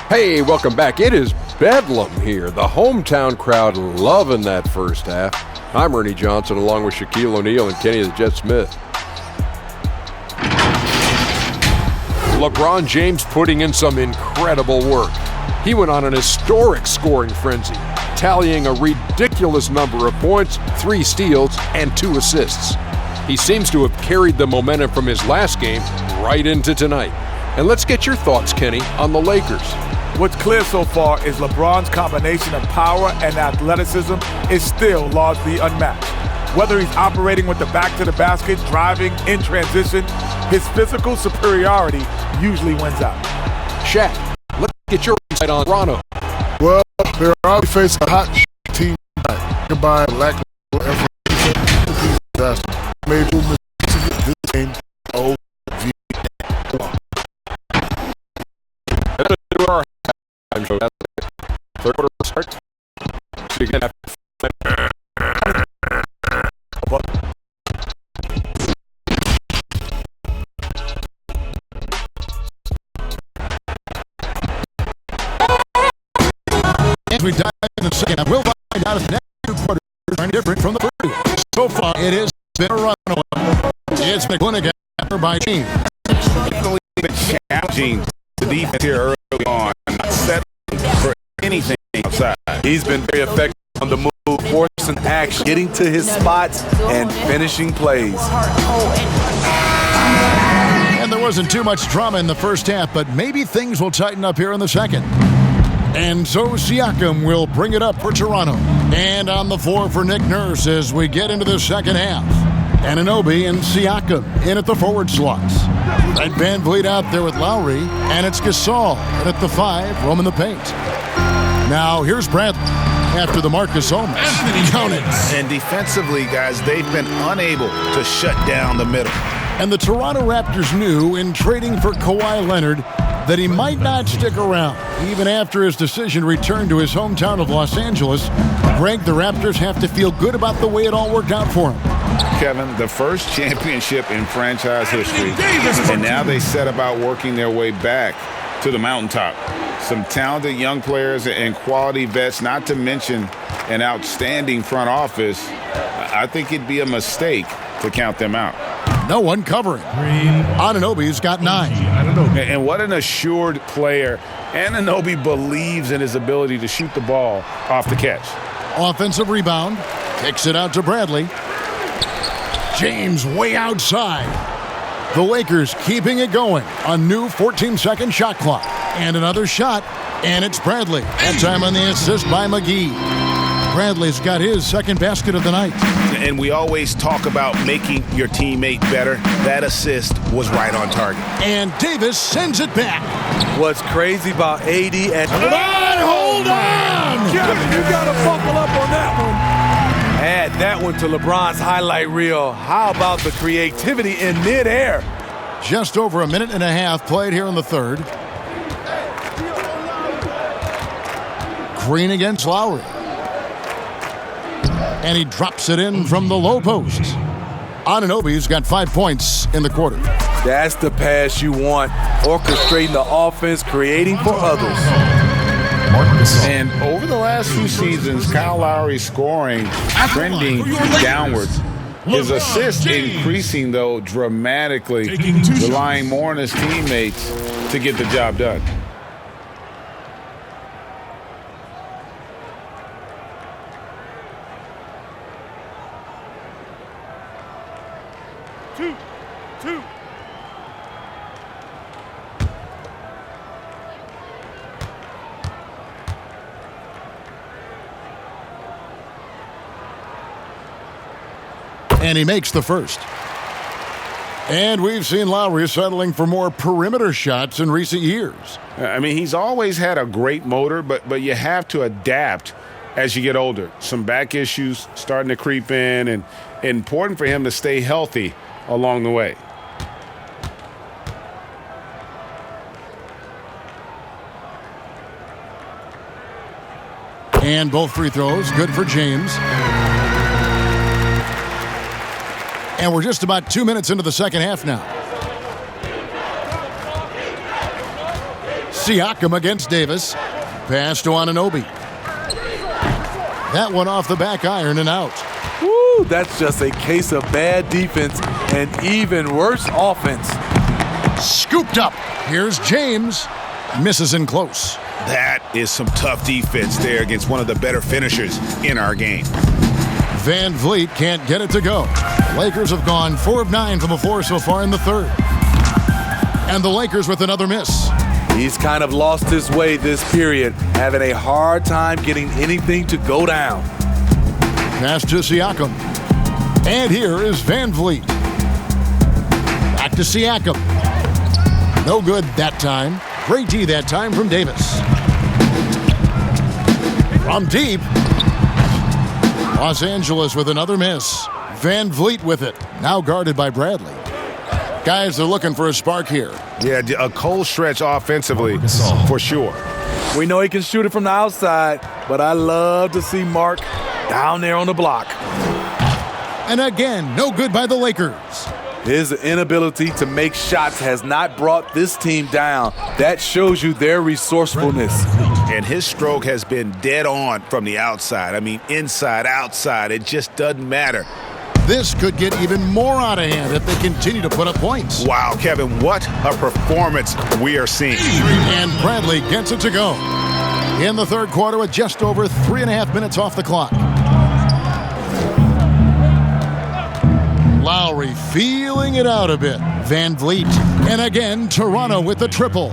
Hey, welcome back. It is Bedlam here. The hometown crowd loving that first half. I'm Ernie Johnson along with Shaquille O'Neal and Kenny the Jet Smith. LeBron James putting in some incredible work. He went on an historic scoring frenzy, tallying a ridiculous number of points, 3 steals, and 2 assists. He seems to have carried the momentum from his last game right into tonight. And let's get your thoughts, Kenny, on the Lakers. What's clear so far is LeBron's combination of power and athleticism is still largely unmatched. Whether he's operating with the back to the basket, driving, in transition, his physical superiority usually wins out. Shaq, let's get your insight on Toronto. Well, they're already facing a hot team tonight. Goodbye, lack of effort. Made movements this game. Third quarter start. As we dive in the second, we'll find out if the next 2 quarters are different from the first. So far, it has been a runaway. It's McClintock by James. Definitely been challenging the defense here early on, not settling for anything outside. He's been very effective on the move, forcing action, getting to his spots, and finishing plays. And there wasn't too much drama in the first half, but maybe things will tighten up here in the second. And so Siakam will bring it up for Toronto. And on the floor for Nick Nurse as we get into the second half. Anunoby and Siakam in at the forward slots. Fred VanVleet out there with Lowry, and it's Gasol in at the 5, roaming the paint. Now here's Bradley after the Marcus Holmes. Count it. And defensively, guys, they've been unable to shut down the middle. And the Toronto Raptors knew in trading for Kawhi Leonard that he might not stick around. Even after his decision to return to his hometown of Los Angeles, Greg, the Raptors have to feel good about the way it all worked out for him. Kevin, the first championship in franchise history, and now they set about working their way back to the mountaintop. Some talented young players and quality vets, not to mention an outstanding front office. I think it'd be a mistake to count them out. No one covering. Anunoby's got 9. And what an assured player. Anunoby believes in his ability to shoot the ball off the catch. Offensive rebound. Kicks it out to Bradley. James way outside. The Lakers keeping it going. A new 14-second shot clock. And another shot. And it's Bradley. That time on the assist by McGee. Bradley's got his second basket of the night. And we always talk about making your teammate better. That assist was right on target. And Davis sends it back. What's crazy about AD and... Hold on! Kevin, you got to buckle up on that one. Add that one to LeBron's highlight reel. How about the creativity in midair? Just over a minute and a half played here in the third. Green against Lowry. And he drops it in from the low post. Anunoby's got 5 points in the quarter. That's the pass you want. Orchestrating the offense, creating for others. And over the last few seasons, Kyle Lowry's scoring trending downwards. His assists increasing, though, dramatically, relying more on his teammates to get the job done. Two. And he makes the first. And we've seen Lowry settling for more perimeter shots in recent years. I mean, he's always had a great motor, but you have to adapt as you get older. Some back issues starting to creep in, and important for him to stay healthy along the way. And both free throws, good for James. And we're just about 2 minutes into the second half now. Siakam against Davis. Pass to Anunoby. That one off the back iron and out. Woo, that's just a case of bad defense and even worse offense. Scooped up. Here's James. Misses in close. That is some tough defense there against one of the better finishers in our game. Van Vliet can't get it to go. Lakers have gone 4 of 9 from the floor so far in the third. And the Lakers with another miss. He's kind of lost his way this period, having a hard time getting anything to go down. Pass to Siakam. And here is Van Vliet. Back to Siakam. No good that time. Great D that time from Davis. From deep. Los Angeles with another miss. Van Vliet with it. Now guarded by Bradley. Guys, they're looking for a spark here. Yeah, a cold stretch offensively, for sure. We know he can shoot it from the outside, but I love to see Mark down there on the block. And again, no good by the Lakers. His inability to make shots has not brought this team down. That shows you their resourcefulness. And his stroke has been dead on from the outside. I mean, inside, outside, it just doesn't matter. This could get even more out of hand if they continue to put up points. Wow, Kevin, what a performance we are seeing. And Bradley gets it to go. In the third quarter with just over 3.5 minutes off the clock. Lowry feeling it out a bit. Van Vliet. And again, Toronto with the triple.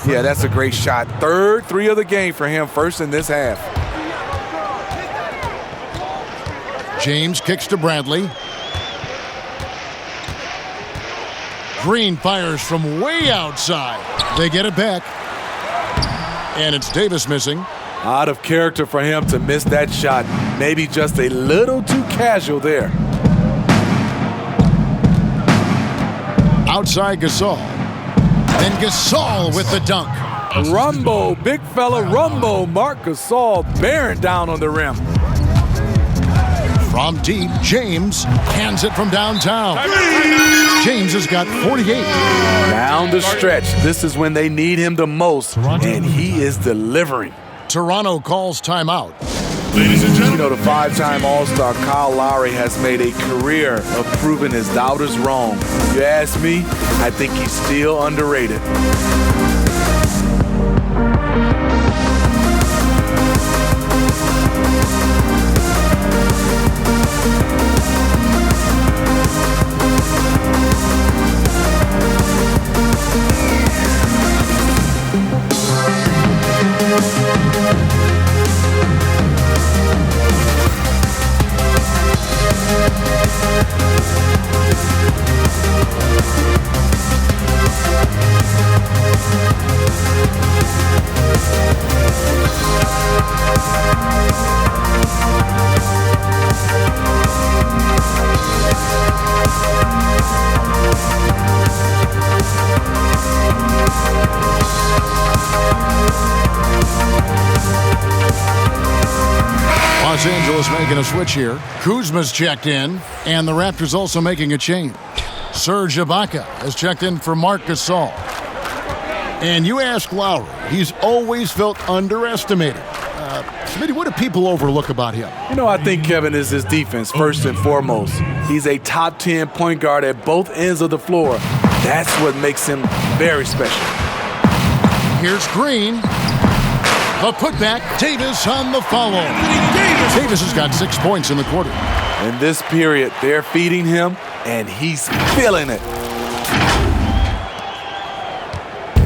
Yeah, that's a great shot. Third three of the game for him, first in this half. James kicks to Bradley. Green fires from way outside. They get it back. And it's Davis missing. Out of character for him to miss that shot. Maybe just a little too casual there. Outside Gasol. Then Gasol with the dunk. Rumbo, big fella Rumbo. Marc Gasol bearing down on the rim. From deep, James hands it from downtown. James has got 48. Down the stretch. This is when they need him the most, and he is delivering. Toronto calls timeout. Ladies and gentlemen, you know, the five-time All-Star Kyle Lowry has made a career of proving his doubters wrong. You ask me, I think he's still underrated. Los Angeles making a switch here. Kuzma's checked in, and the Raptors also making a change. Serge Ibaka has checked in for Marc Gasol. And you ask Lowry, he's always felt underestimated. Smitty, what do people overlook about him? You know, I think, Kevin, is his defense, first and foremost. He's a top 10 point guard at both ends of the floor. That's what makes him very special. Here's Green. The putback, Davis on the follow. Davis has got 6 points in the quarter. In this period, they're feeding him, and he's feeling it.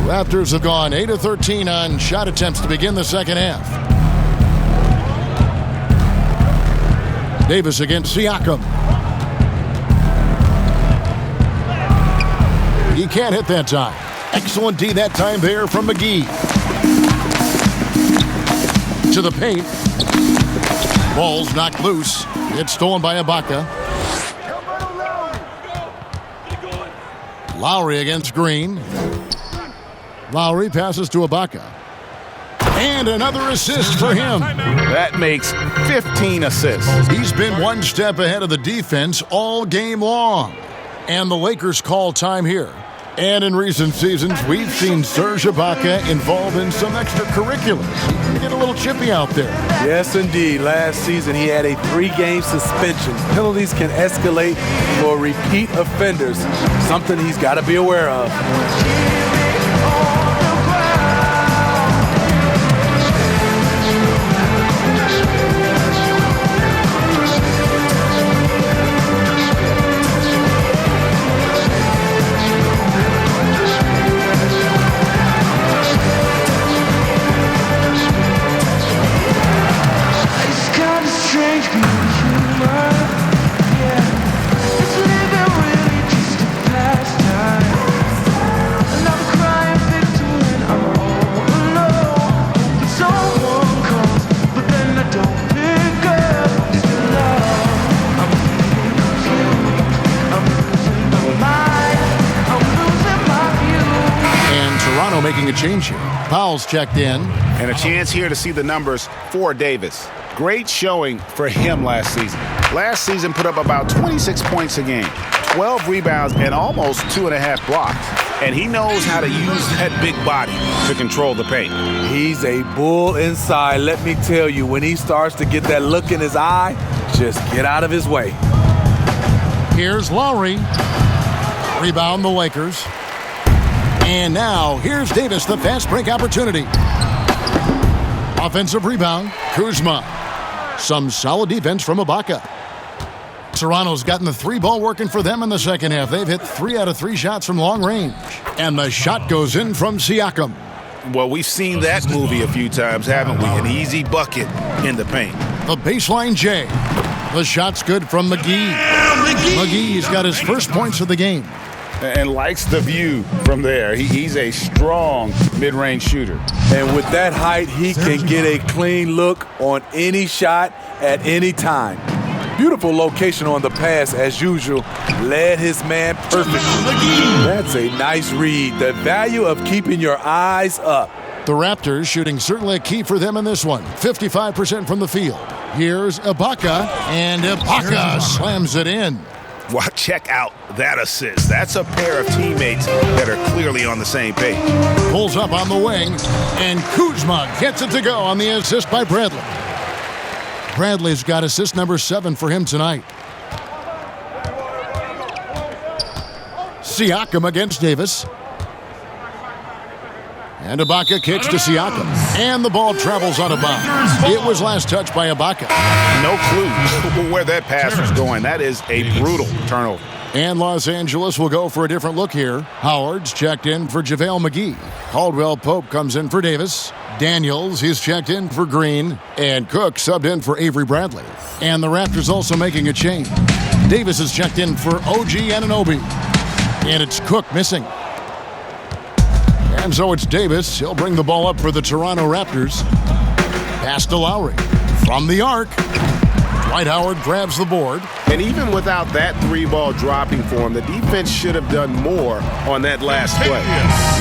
Raptors have gone 8 of 13 on shot attempts to begin the second half. Davis against Siakam. He can't hit that time. Excellent D that time there from McGee. To the paint. Ball's knocked loose. It's stolen by Ibaka. Lowry against Green. Lowry passes to Ibaka. And another assist for him. That makes 15 assists. He's been one step ahead of the defense all game long. And the Lakers call time here. And in recent seasons, we've seen Serge Ibaka involved in some extracurriculars. He get a little chippy out there. Yes, indeed. Last season, he had a 3-game suspension. Penalties can escalate for repeat offenders, something he's got to be aware of. Making a change here. Powell's checked in. And a chance here to see the numbers for Davis. Great showing for him last season. Last season put up about 26 points a game, 12 rebounds, and almost 2.5 blocks. And he knows how to use that big body to control the paint. He's a bull inside. Let me tell you, when he starts to get that look in his eye, just get out of his way. Here's Lowry. Rebound the Lakers. And now, here's Davis, the fast break opportunity. Offensive rebound, Kuzma. Some solid defense from Ibaka. Toronto's gotten the 3-ball working for them in the second half. They've hit 3 out of 3 shots from long range. And the shot goes in from Siakam. Well, we've seen that movie a few times, haven't we? An easy bucket in the paint. The baseline J. The shot's good from McGee. McGee's got his first points of the game. And likes the view from there. He's a strong mid-range shooter. And with that height, he can get a clean look on any shot at any time. Beautiful location on the pass, as usual. Led his man perfectly. That's a nice read. The value of keeping your eyes up. The Raptors shooting certainly a key for them in this one. 55% from the field. Here's Ibaka, and Ibaka slams it in. Well, check out that assist. That's a pair of teammates that are clearly on the same page. Pulls up on the wing, and Kuzma gets it to go on the assist by Bradley. Bradley's got assist number 7 for him tonight. Siakam against Davis. And Ibaka kicks to Siakam. And the ball travels out of bounds. It was last touched by Ibaka. No clue where that pass was going. That is a brutal turnover. And Los Angeles will go for a different look here. Howard's checked in for JaVale McGee. Caldwell Pope comes in for Davis. Daniels, he's checked in for Green. And Cook subbed in for Avery Bradley. And the Raptors also making a change. Davis is checked in for OG Anunoby. And it's Cook missing. And so it's Davis. He'll bring the ball up for the Toronto Raptors. Pass to Lowry. From the arc. Dwight Howard grabs the board. And even without that 3-ball dropping for him, the defense should have done more on that last play.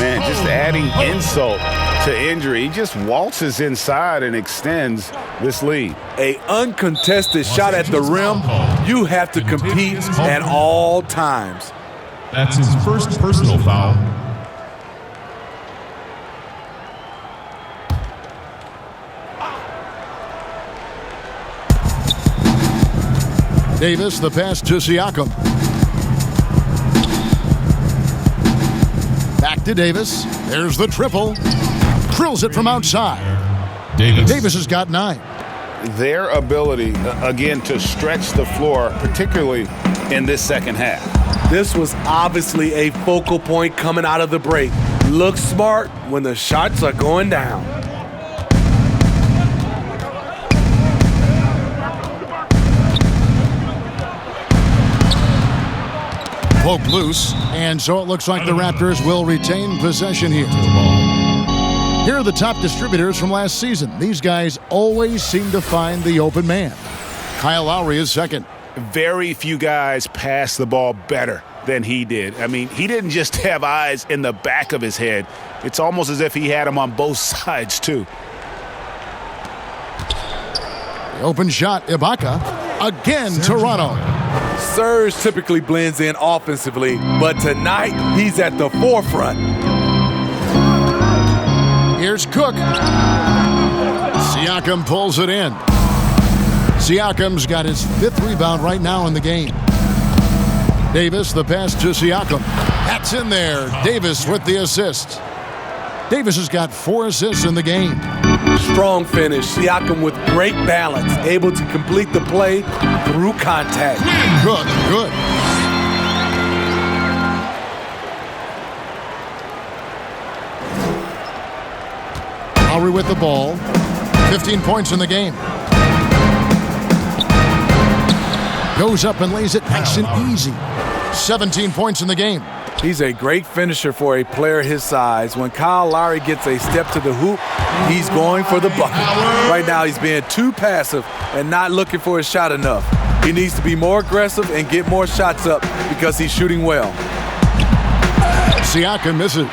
Man, just adding insult to injury. He just waltzes inside and extends this lead. A uncontested shot at the rim. You have to compete at all times. That's his first personal foul. Davis, the pass to Siakam. Back to Davis. There's the triple. Drills it from outside. Davis has got 9. Their ability, again, to stretch the floor, particularly in this second half. This was obviously a focal point coming out of the break. Look smart when the shots are going down. Poke loose, and so it looks like the Raptors will retain possession here. Here are the top distributors from last season. These guys always seem to find the open man. Kyle Lowry is second. Very few guys pass the ball better than he did. I mean, he didn't just have eyes in the back of his head. It's almost as if he had them on both sides, too. The open shot, Ibaka. Again, Toronto. Serge typically blends in offensively, but tonight he's at the forefront. Here's Cook. Siakam pulls it in. Siakam's got his 5th rebound right now in the game. Davis, the pass to Siakam. That's in there. Davis with the assist. Davis has got 4 assists in the game. Strong finish. Siakam with great balance, able to complete the play through contact. Good. Lowry with the ball. 15 points in the game. Goes up and lays it nice and easy. 17 points in the game. He's a great finisher for a player his size. When Kyle Lowry gets a step to the hoop, he's going for the bucket. Right now, he's being too passive and not looking for his shot enough. He needs to be more aggressive and get more shots up because he's shooting well. Siakam misses.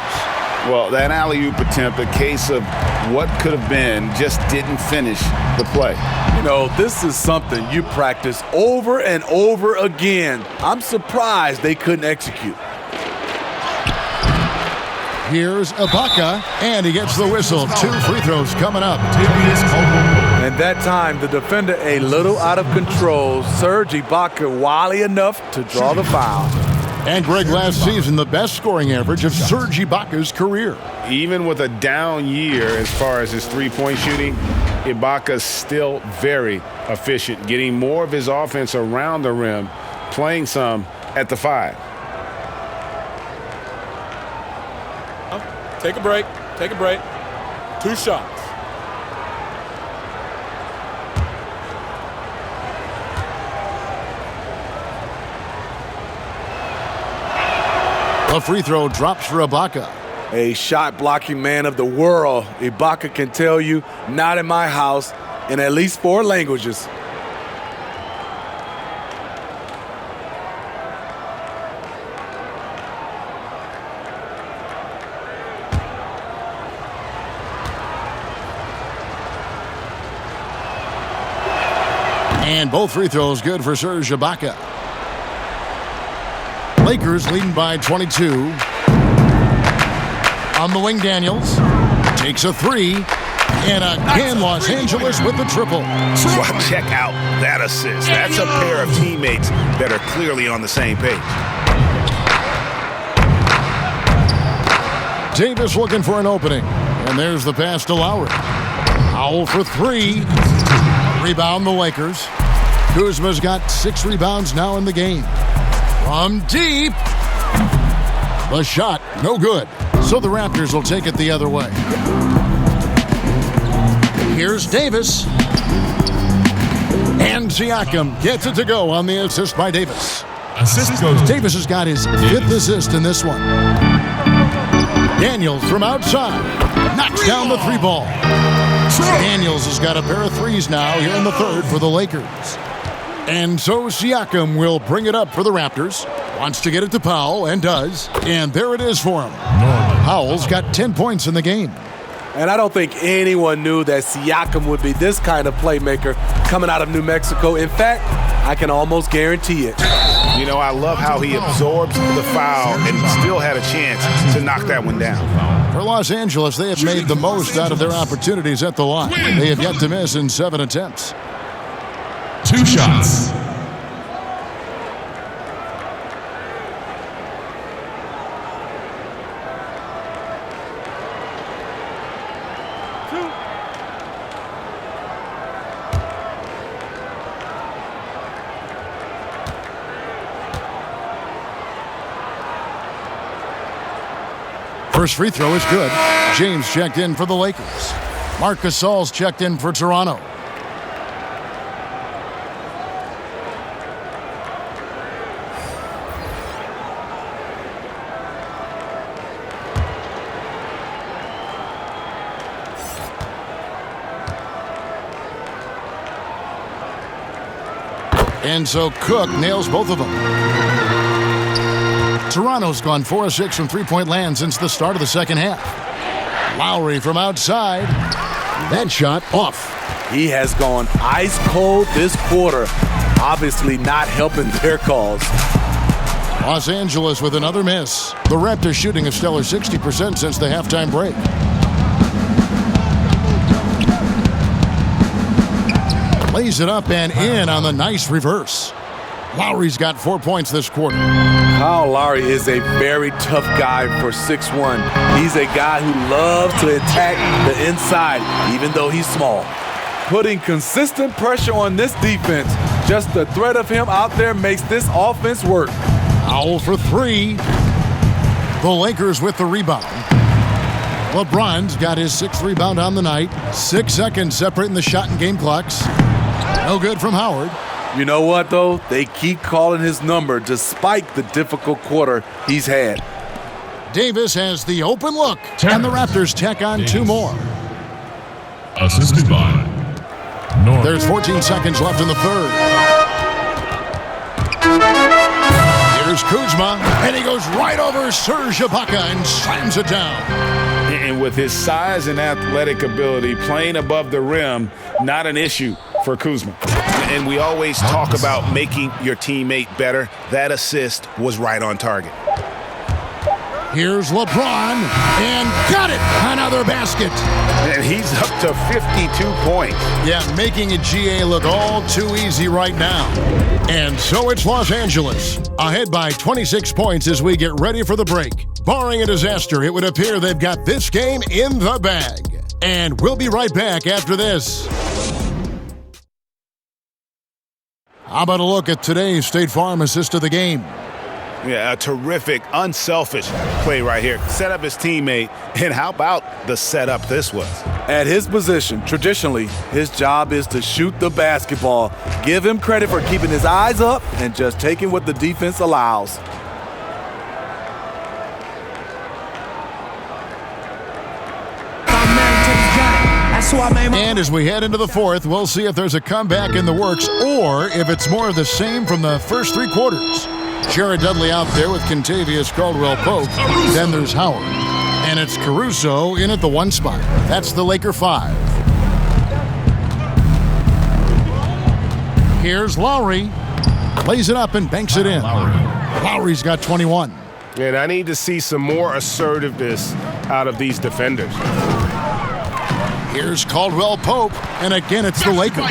Well, that alley-oop attempt, a case of what could have been, just didn't finish the play. You know, this is something you practice over and over again. I'm surprised they couldn't execute. Here's Ibaka, and he gets the whistle. 2 free throws coming up. And that time, the defender a little out of control. Serge Ibaka wily enough to draw the foul. And Greg, last season, the best scoring average of Serge Ibaka's career. Even with a down year as far as his three-point shooting, Ibaka's still very efficient, getting more of his offense around the rim, playing some at the 5. Take a break. 2 shots. A free throw drops for Ibaka. A shot-blocking man of the world. Ibaka can tell you, not in my house, in at least 4 languages. And both free throws good for Serge Ibaka. Lakers leading by 22. On the wing, Daniels takes a 3. And again, Los Angeles with the triple. Well, check out that assist. That's a pair of teammates that are clearly on the same page. Davis looking for an opening. And there's the pass to Lowry. Powell for 3. Rebound the Lakers. Kuzma's got 6 rebounds now in the game. From deep. The shot, no good. So the Raptors will take it the other way. Here's Davis. And Siakam gets it to go on the assist by Davis. Assist goes. Davis has got his 5th assist in this one. Daniels from outside. Knocks down the 3 ball. Daniels has got a pair of 3s now here in the 3rd for the Lakers. And so Siakam will bring it up for the Raptors. Wants to get it to Powell, and does. And there it is for him. Powell's got 10 points in the game. And I don't think anyone knew that Siakam would be this kind of playmaker coming out of New Mexico. In fact, I can almost guarantee it. You know, I love how he absorbs the foul and still had a chance to knock that one down. For Los Angeles, they have made the most out of their opportunities at the line. They have yet to miss in 7 attempts. 2 shots. First free throw is good. James checked in for the Lakers. Marc Gasol's checked in for Toronto. And so Cook nails both of them. Toronto's gone 4 of 6 from three-point land since the start of the second half. Lowry from outside. That shot off. He has gone ice cold this quarter, obviously not helping their cause. Los Angeles with another miss. The Raptors shooting a stellar 60% since the halftime break. Lays it up and in on the nice reverse. Lowry's got 4 points this quarter. Kyle Lowry is a very tough guy for 6'1". He's a guy who loves to attack the inside, even though he's small. Putting consistent pressure on this defense. Just the threat of him out there makes this offense work. Foul for 3. The Lakers with the rebound. LeBron's got his 6th rebound on the night. 6 seconds separating the shot and game clocks. No good from Howard. You know what, though? They keep calling his number despite the difficult quarter he's had. Davis has the open look, and the Raptors tack on 2 more. Assisted by North. There's 14 seconds left in the third. Here's Kuzma, and he goes right over Serge Ibaka and slams it down. And with his size and athletic ability, playing above the rim, not an issue for Kuzma. And we always talk about making your teammate better. That assist was right on target. Here's LeBron, and got it! Another basket. And he's up to 52 points. Yeah, making a GA look all too easy right now. And so it's Los Angeles, ahead by 26 points as we get ready for the break. Barring a disaster, it would appear they've got this game in the bag. And we'll be right back after this. How about a look at today's State Farm assist of the game? Yeah, a terrific, unselfish play right here. Set up his teammate, and how about the setup this was? At his position, traditionally, his job is to shoot the basketball. Give him credit for keeping his eyes up and just taking what the defense allows. And as we head into the fourth, we'll see if there's a comeback in the works or if it's more of the same from the first 3 quarters. Jared Dudley out there with Kentavious Caldwell-Pope. Then there's Howard. And it's Caruso in at the 1 spot. That's the Laker 5. Here's Lowry. Lays it up and banks it in. Lowry's got 21. And I need to see some more assertiveness out of these defenders. Here's Caldwell-Pope, and again it's the Lakers.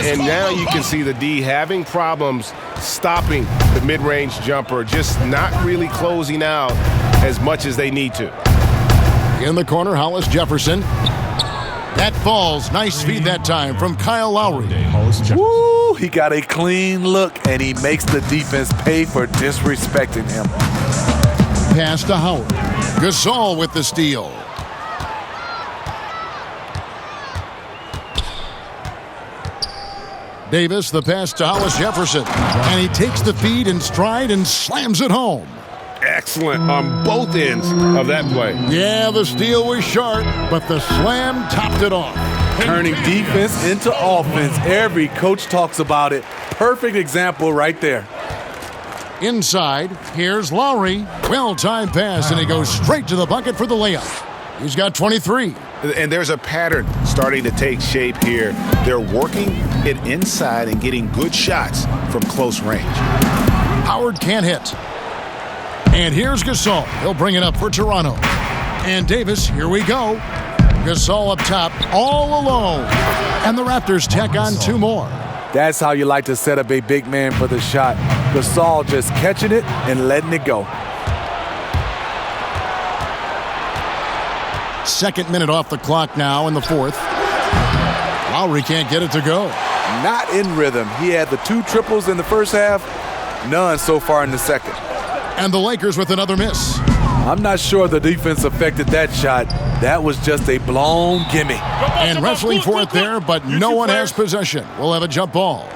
And now you can see the D having problems stopping the mid-range jumper, just not really closing out as much as they need to. In the corner, Hollis Jefferson. That falls. Nice feed that time from Kyle Lowry. Woo! He got a clean look, and he makes the defense pay for disrespecting him. Pass to Howard. Gasol with the steal. Davis, the pass to Hollis Jefferson. And he takes the feed in stride and slams it home. Excellent on both ends of that play. Yeah, the steal was sharp, but the slam topped it off. Turning defense into offense. Every coach talks about it. Perfect example right there. Inside, here's Lowry. Well-timed pass, and he goes straight to the bucket for the layup. He's got 23. And there's a pattern starting to take shape here. They're working it inside and getting good shots from close range. Howard can't hit. And here's Gasol. He'll bring it up for Toronto. And Davis, here we go. Gasol up top, all alone. And the Raptors tack on 2 more. That's how you like to set up a big man for the shot. Gasol just catching it and letting it go. Second minute off the clock now in the fourth. Lowry can't get it to go. Not in rhythm. He had the 2 triples in the first half, none so far in the second. And the Lakers with another miss. I'm not sure the defense affected that shot. That was just a blown gimme. And wrestling for it there, but no one has possession. We'll have a jump ball.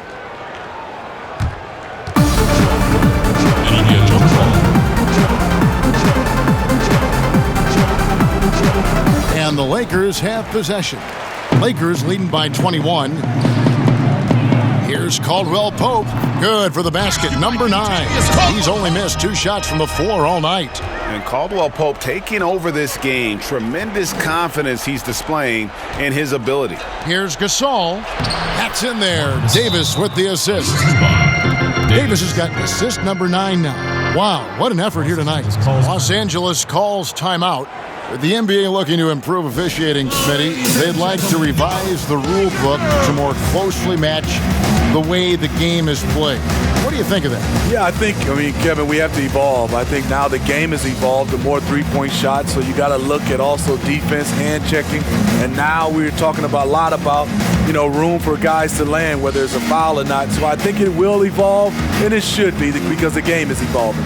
And the Lakers have possession. Lakers leading by 21. Here's Caldwell Pope. Good for the basket, number 9. He's only missed 2 shots from the floor all night. And Caldwell Pope taking over this game. Tremendous confidence he's displaying in his ability. Here's Gasol. That's in there. Davis with the assist. Davis has got assist number 9 now. Wow, what an effort here tonight. Los Angeles calls timeout. With the NBA looking to improve officiating, Smitty, they'd like to revise the rule book to more closely match the way the game is played. What do you think of that? Yeah, Kevin, we have to evolve. I think now the game has evolved to more three-point shots, so you got to look at also defense, hand checking, and now we're talking a lot about room for guys to land, whether it's a foul or not. So I think it will evolve, and it should be because the game is evolving.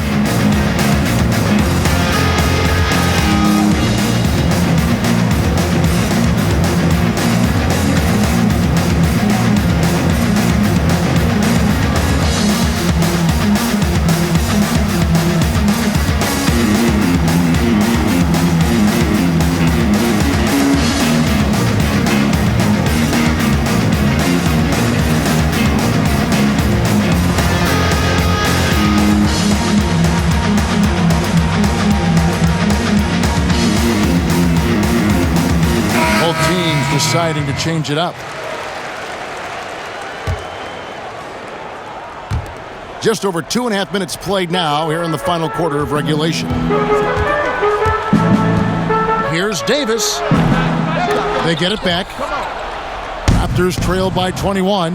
Deciding to change it up. Just over 2.5 minutes played now here in the final quarter of regulation. Here's Davis. They get it back. Raptors trail by 21.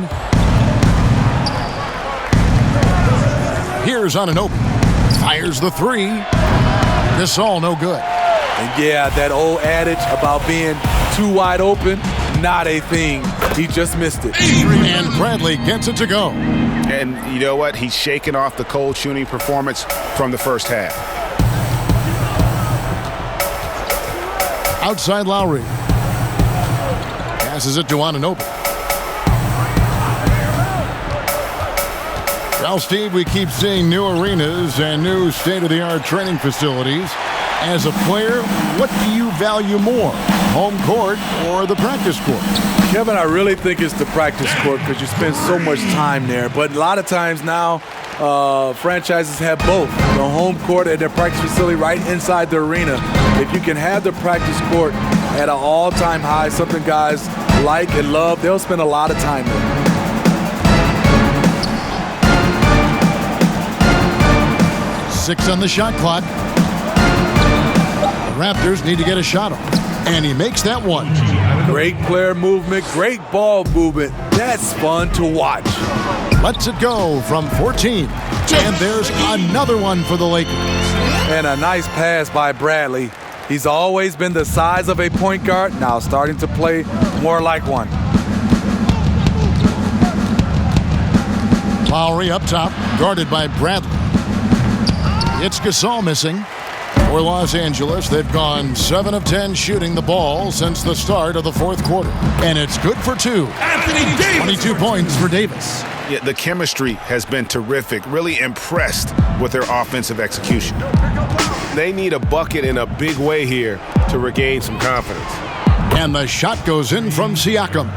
Here's Anunoby. Fires the 3. Gasol no good. And yeah, that old adage about being too wide open, not a thing. He just missed it. And Bradley gets it to go. And you know what? He's shaking off the cold shooting performance from the first half. Outside Lowry. Passes it to Anunoby. Well, Steve, we keep seeing new arenas and new state-of-the-art training facilities. As a player, what do you value more, home court or the practice court? Kevin, I really think it's the practice court because you spend so much time there. But a lot of times now, franchises have both, the home court and their practice facility right inside the arena. If you can have the practice court at an all-time high, something guys like and love, they'll spend a lot of time there. Six on the shot clock. Raptors need to get a shot off, and he makes that one. Great player movement, great ball movement. That's fun to watch. Lets it go from 14, and there's another one for the Lakers. And a nice pass by Bradley. He's always been the size of a point guard, now starting to play more like one. Lowry up top, guarded by Bradley. It's Gasol missing. For Los Angeles, they've gone 7 of 10 shooting the ball since the start of the fourth quarter. And it's good for 2. 22 points for Davis. Yeah, the chemistry has been terrific. Really impressed with their offensive execution. They need a bucket in a big way here to regain some confidence. And the shot goes in from Siakam.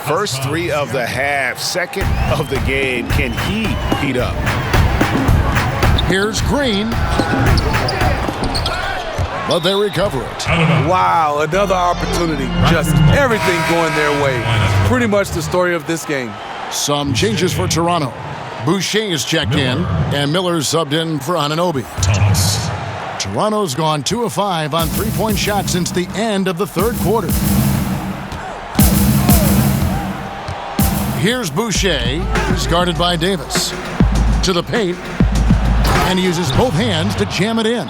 First 3 of the half, second of the game. Can he heat up? Here's Green. But they recover it. Wow, another opportunity. Just everything going their way. Pretty much the story of this game. Some changes for Toronto. Boucher is checked in, and Miller's subbed in for Anunoby. Thomas. Toronto's gone 2 of 5 on three-point shots since the end of the third quarter. Here's Boucher. He's guarded by Davis. To the paint, and he uses both hands to jam it in.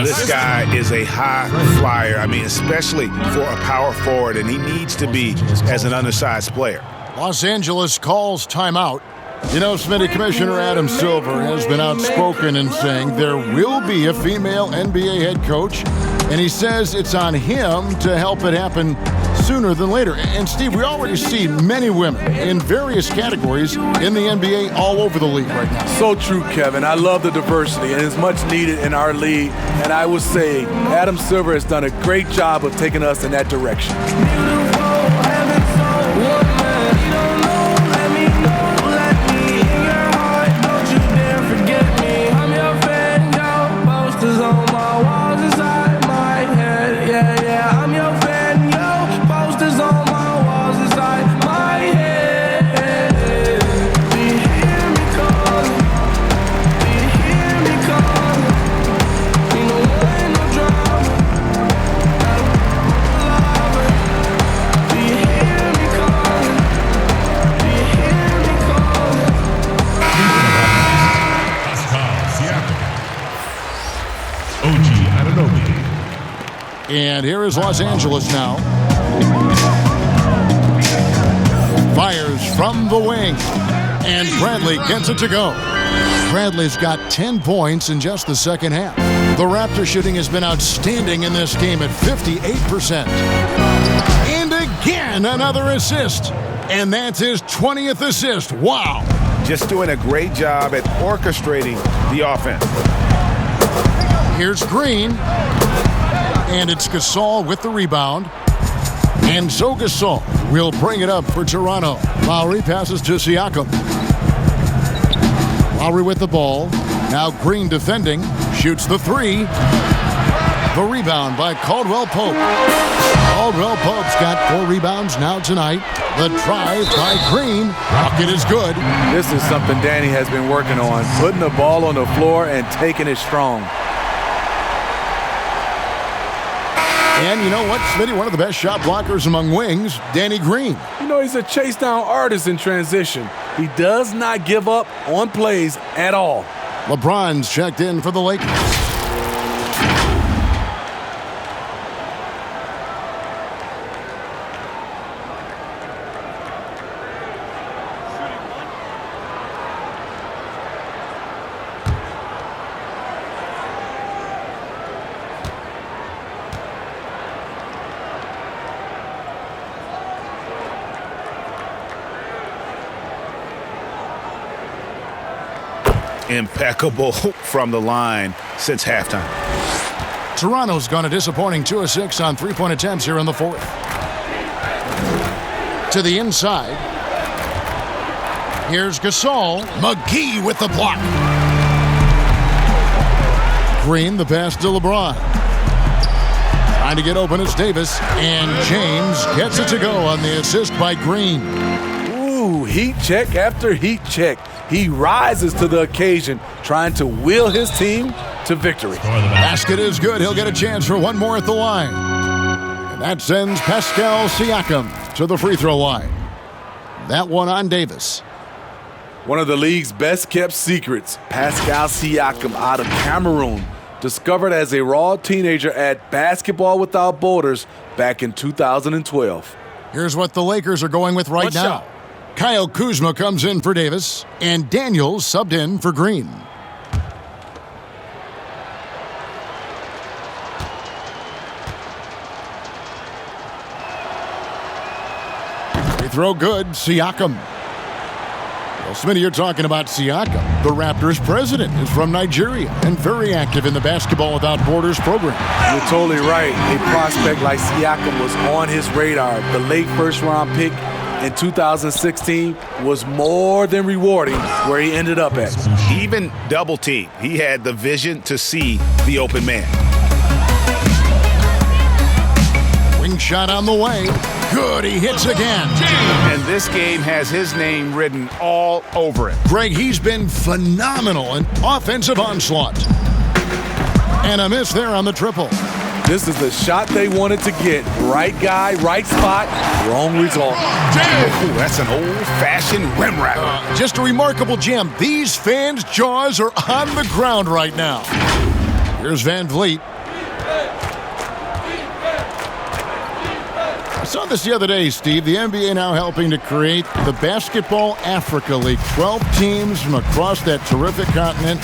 This guy is a high flyer. I mean, especially for a power forward, and he needs to be as an undersized player. Los Angeles calls timeout. You know, Smitty, Commissioner Adam Silver has been outspoken in saying there will be a female NBA head coach, and he says it's on him to help it happen sooner than later. And Steve, we already see many women in various categories in the NBA all over the league right now. So true, Kevin. I love the diversity, and it's much needed in our league. And I would say Adam Silver has done a great job of taking us in that direction. And here is Los Angeles now. Fires from the wing. And Bradley gets it to go. Bradley's got 10 points in just the second half. The Raptor shooting has been outstanding in this game at 58%. And again, another assist. And that's his 20th assist. Wow. Just doing a great job at orchestrating the offense. Here's Green. And it's Gasol with the rebound. And so Gasol will bring it up for Toronto. Lowry passes to Siakam. Lowry with the ball. Now Green defending. Shoots the three. The rebound by Caldwell Pope. Caldwell Pope's got 4 rebounds now tonight. The drive by Green. Bucket is good. This is something Danny has been working on. Putting the ball on the floor and taking it strong. And you know what, Smitty? One of the best shot blockers among wings, Danny Green. You know, he's a chase-down artist in transition. He does not give up on plays at all. LeBron's checked in for the Lakers. Impeccable from the line since halftime. Toronto's gone a disappointing 2 of 6 on three-point attempts here in the fourth. To the inside. Here's Gasol. McGee with the block. Green, the pass to LeBron. Trying to get open, it's Davis. And James gets it to go on the assist by Green. Ooh, heat check after heat check. He rises to the occasion, trying to will his team to victory. Basket is good. He'll get a chance for one more at the line. And that sends Pascal Siakam to the free throw line. That one on Davis. One of the league's best-kept secrets, Pascal Siakam out of Cameroon, discovered as a raw teenager at Basketball Without Borders back in 2012. Here's what the Lakers are going with right now. Kyle Kuzma comes in for Davis, and Daniels subbed in for Green. Free throw good, Siakam. Well, Smitty, you're talking about Siakam. The Raptors president is from Nigeria and very active in the Basketball Without Borders program. You're totally right. A prospect like Siakam was on his radar. The late first-round pick in 2016 was more than rewarding where he ended up at. Even double team, he had the vision to see the open man. Wing shot on the way. Good, he hits again. And this game has his name written all over it. Greg, he's been phenomenal in offensive onslaught. And a miss there on the triple. This is the shot they wanted to get. Right guy, right spot, wrong result. Ooh, that's an old-fashioned rim rapper. Just a remarkable gem. These fans' jaws are on the ground right now. Here's Van Vliet. I saw this the other day, Steve. The NBA now helping to create the Basketball Africa League. 12 teams from across that terrific continent.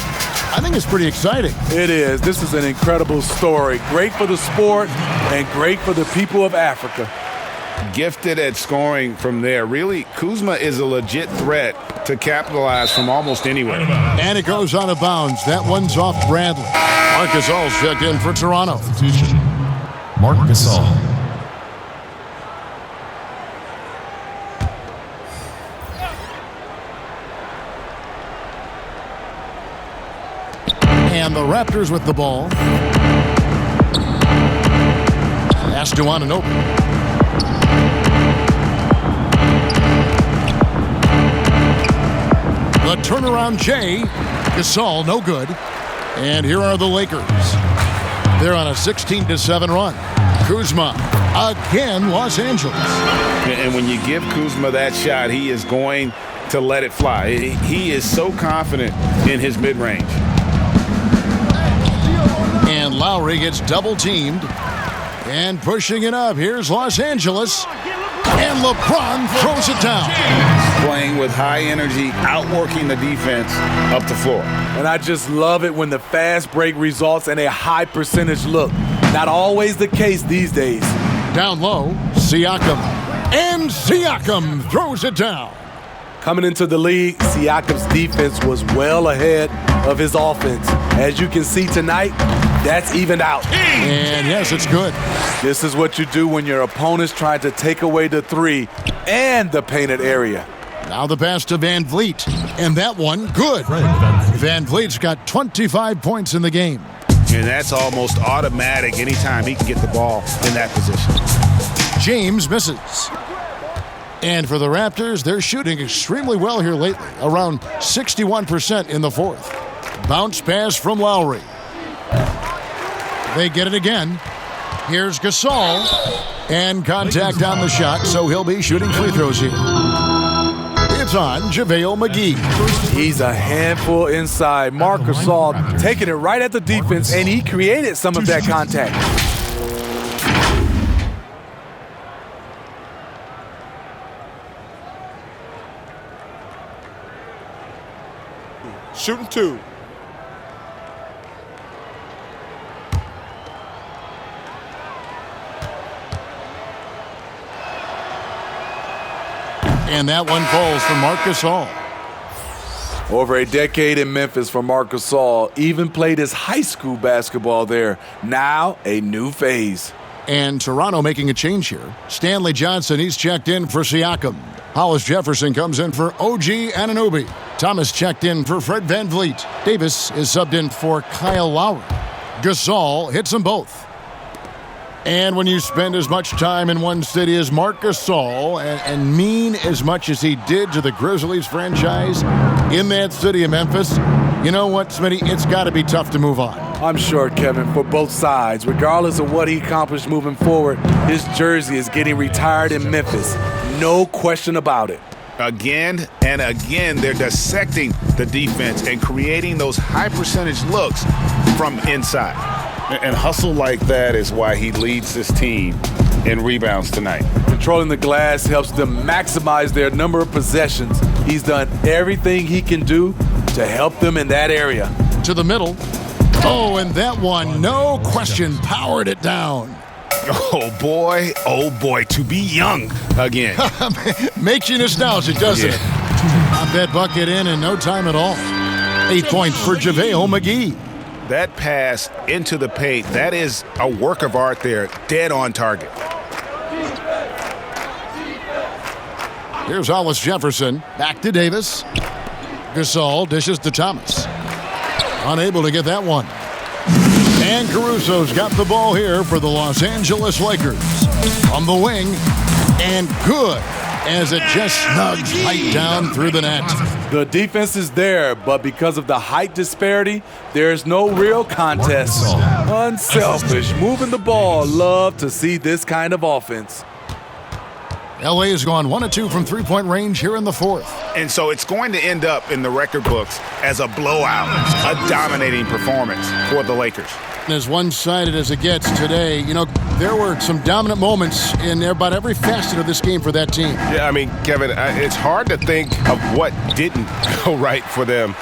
I think it's pretty exciting. It is. This is an incredible story. Great for the sport and great for the people of Africa. Gifted at scoring from there. Really, Kuzma is a legit threat to capitalize from almost anywhere. And it goes out of bounds. That one's off Bradley. Marc Gasol's checked in for Toronto. Marc Gasol. And the Raptors with the ball. Pass to Anunoby. The turnaround Jay. Gasol, no good. And here are the Lakers. They're on a 16-7 run. Kuzma, again, Los Angeles. And when you give Kuzma that shot, he is going to let it fly. He is so confident in his mid-range. And Lowry gets double-teamed. And pushing it up. Here's Los Angeles. And LeBron throws it down. Playing with high energy, outworking the defense up the floor. And I just love it when the fast break results in a high percentage look. Not always the case these days. Down low, Siakam. And Siakam throws it down. Coming into the league, Siakam's defense was well ahead of his offense. As you can see tonight, that's evened out. And yes, it's good. This is what you do when your opponent's trying to take away the three and the painted area. Now the pass to Van Vliet. And that one, good. Van Vliet's got 25 points in the game. And that's almost automatic anytime he can get the ball in that position. James misses. And for the Raptors, they're shooting extremely well here lately, around 61% in the fourth. Bounce pass from Lowry. They get it again. Here's Gasol. And contact on the shot, so he'll be shooting free throws here. It's on JaVale McGee. He's a handful inside. Marc Gasol taking it right at the defense, and he created some of that contact. Shooting two. And that one falls for Marc Gasol. Over a decade in Memphis for Marc Gasol. Even played his high school basketball there. Now a new phase. And Toronto making a change here. Stanley Johnson, he's checked in for Siakam. Hollis Jefferson comes in for OG Anunoby. Thomas checked in for Fred Van Vliet. Davis is subbed in for Kyle Lowry. Gasol hits them both. And when you spend as much time in one city as Marc Gasol and mean as much as he did to the Grizzlies franchise in that city of Memphis, you know what, Smitty? It's got to be tough to move on. I'm sure, Kevin, for both sides. Regardless of what he accomplished moving forward, his jersey is getting retired in Memphis. No question about it. Again and again, they're dissecting the defense and creating those high percentage looks from inside. And hustle like that is why he leads this team in rebounds tonight. Controlling the glass helps them maximize their number of possessions. He's done everything he can do to help them in that area. To the middle. Oh, and that one, no question, powered it down. Oh boy, to be young again. Makes you nostalgic, doesn't it? Pop that bucket in no time at all. 8 points for JaVale McGee. That pass into the paint, that is a work of art there, dead on target. Here's Hollis Jefferson, back to Davis. Gasol dishes to Thomas. Unable to get that one. And Caruso's got the ball here for the Los Angeles Lakers. On the wing, And good, as it just snugs height down through the net. The defense is there, but because of the height disparity, there's no real contest. Unselfish, moving the ball. Love to see this kind of offense. LA has gone 1 of 2 from three-point range here in the fourth. And so it's going to end up in the record books as a blowout, a dominating performance for the Lakers. As one-sided as it gets today, there were some dominant moments in about every facet of this game for that team. Yeah, I mean, Kevin, it's hard to think of what didn't go right for them.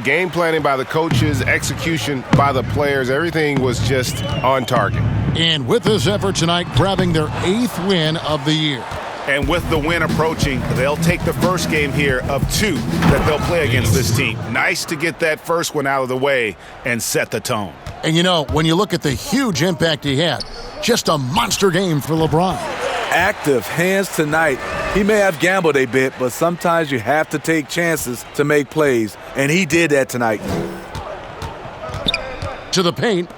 Game planning by the coaches, execution by the players, everything was just on target. And with this effort tonight, grabbing their 8th win of the year. And with the win approaching, they'll take the first game here of 2 that they'll play against this team. Nice to get that first one out of the way and set the tone. And when you look at the huge impact he had, just a monster game for LeBron. Active hands tonight. He may have gambled a bit, but sometimes you have to take chances to make plays, and he did that tonight. To the paint.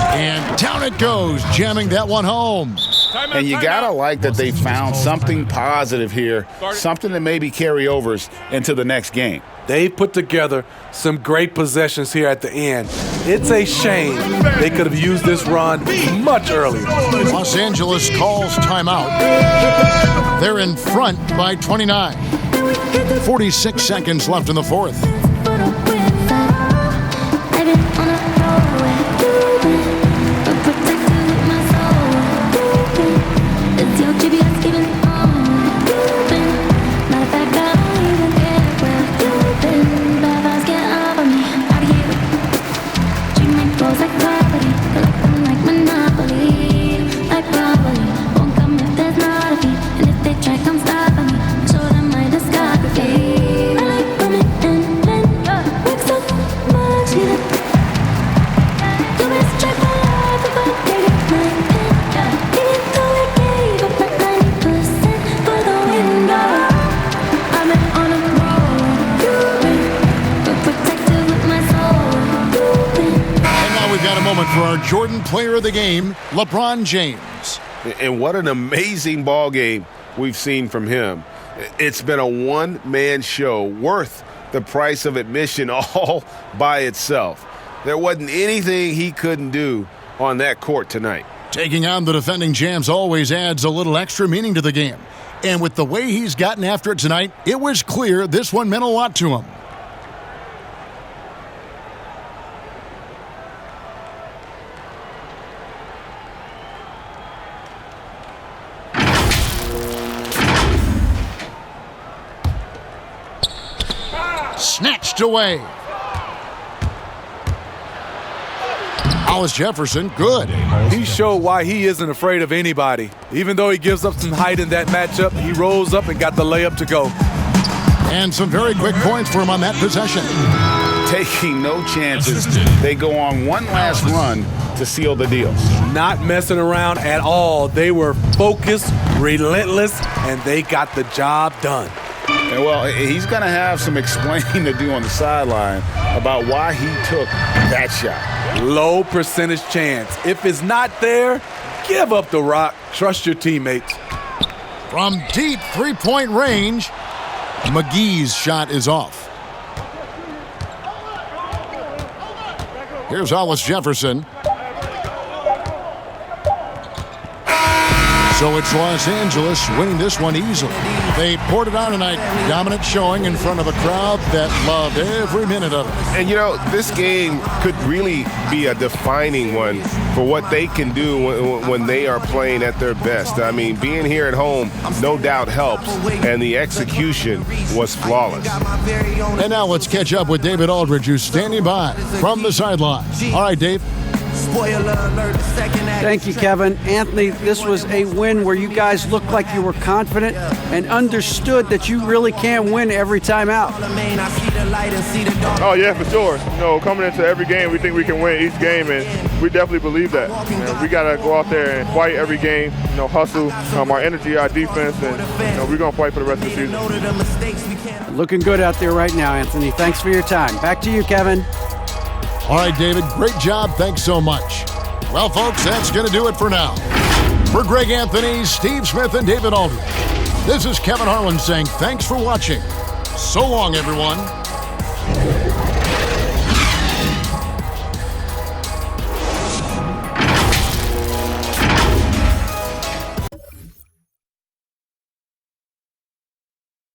And down it goes, jamming that one home. And you got to like that they found something positive here, something that maybe carry overs into the next game. They put together some great possessions here at the end. It's a shame they could have used this run much earlier. Los Angeles calls timeout. They're in front by 29. 46 seconds left in the fourth. For our Jordan Player of the Game, LeBron James. And what an amazing ball game we've seen from him. It's been a one-man show worth the price of admission all by itself. There wasn't anything he couldn't do on that court tonight. Taking on the defending champs always adds a little extra meaning to the game. And with the way he's gotten after it tonight, it was clear this one meant a lot to him. Snatched away. Hollis Jefferson, good. He showed why he isn't afraid of anybody. Even though he gives up some height in that matchup, he rolls up and got the layup to go. And some very quick points for him on that possession. Taking no chances. They go on one last run to seal the deal. Not messing around at all. They were focused, relentless, and they got the job done. And well, he's going to have some explaining to do on the sideline about why he took that shot. Low percentage chance. If it's not there, give up the rock. Trust your teammates. From deep three-point range, McGee's shot is off. Here's Hollis Jefferson. So it's Los Angeles winning this one easily. They poured it on tonight. Dominant showing in front of a crowd that loved every minute of it. And, this game could really be a defining one for what they can do when they are playing at their best. I mean, being here at home no doubt helps, and the execution was flawless. And now let's catch up with David Aldridge, who's standing by from the sideline. All right, Dave. Thank you, Kevin. Anthony, this was a win where you guys looked like you were confident and understood that you really can win every time out. Oh, yeah, for sure. Coming into every game, we think we can win each game, and we definitely believe that. We got to go out there and fight every game, hustle our energy, our defense, and we're going to fight for the rest of the season. Looking good out there right now, Anthony. Thanks for your time. Back to you, Kevin. All right, David, great job. Thanks so much. Well, folks, that's going to do it for now. For Greg Anthony, Steve Smith, and David Aldridge, this is Kevin Harlan saying thanks for watching. So long, everyone.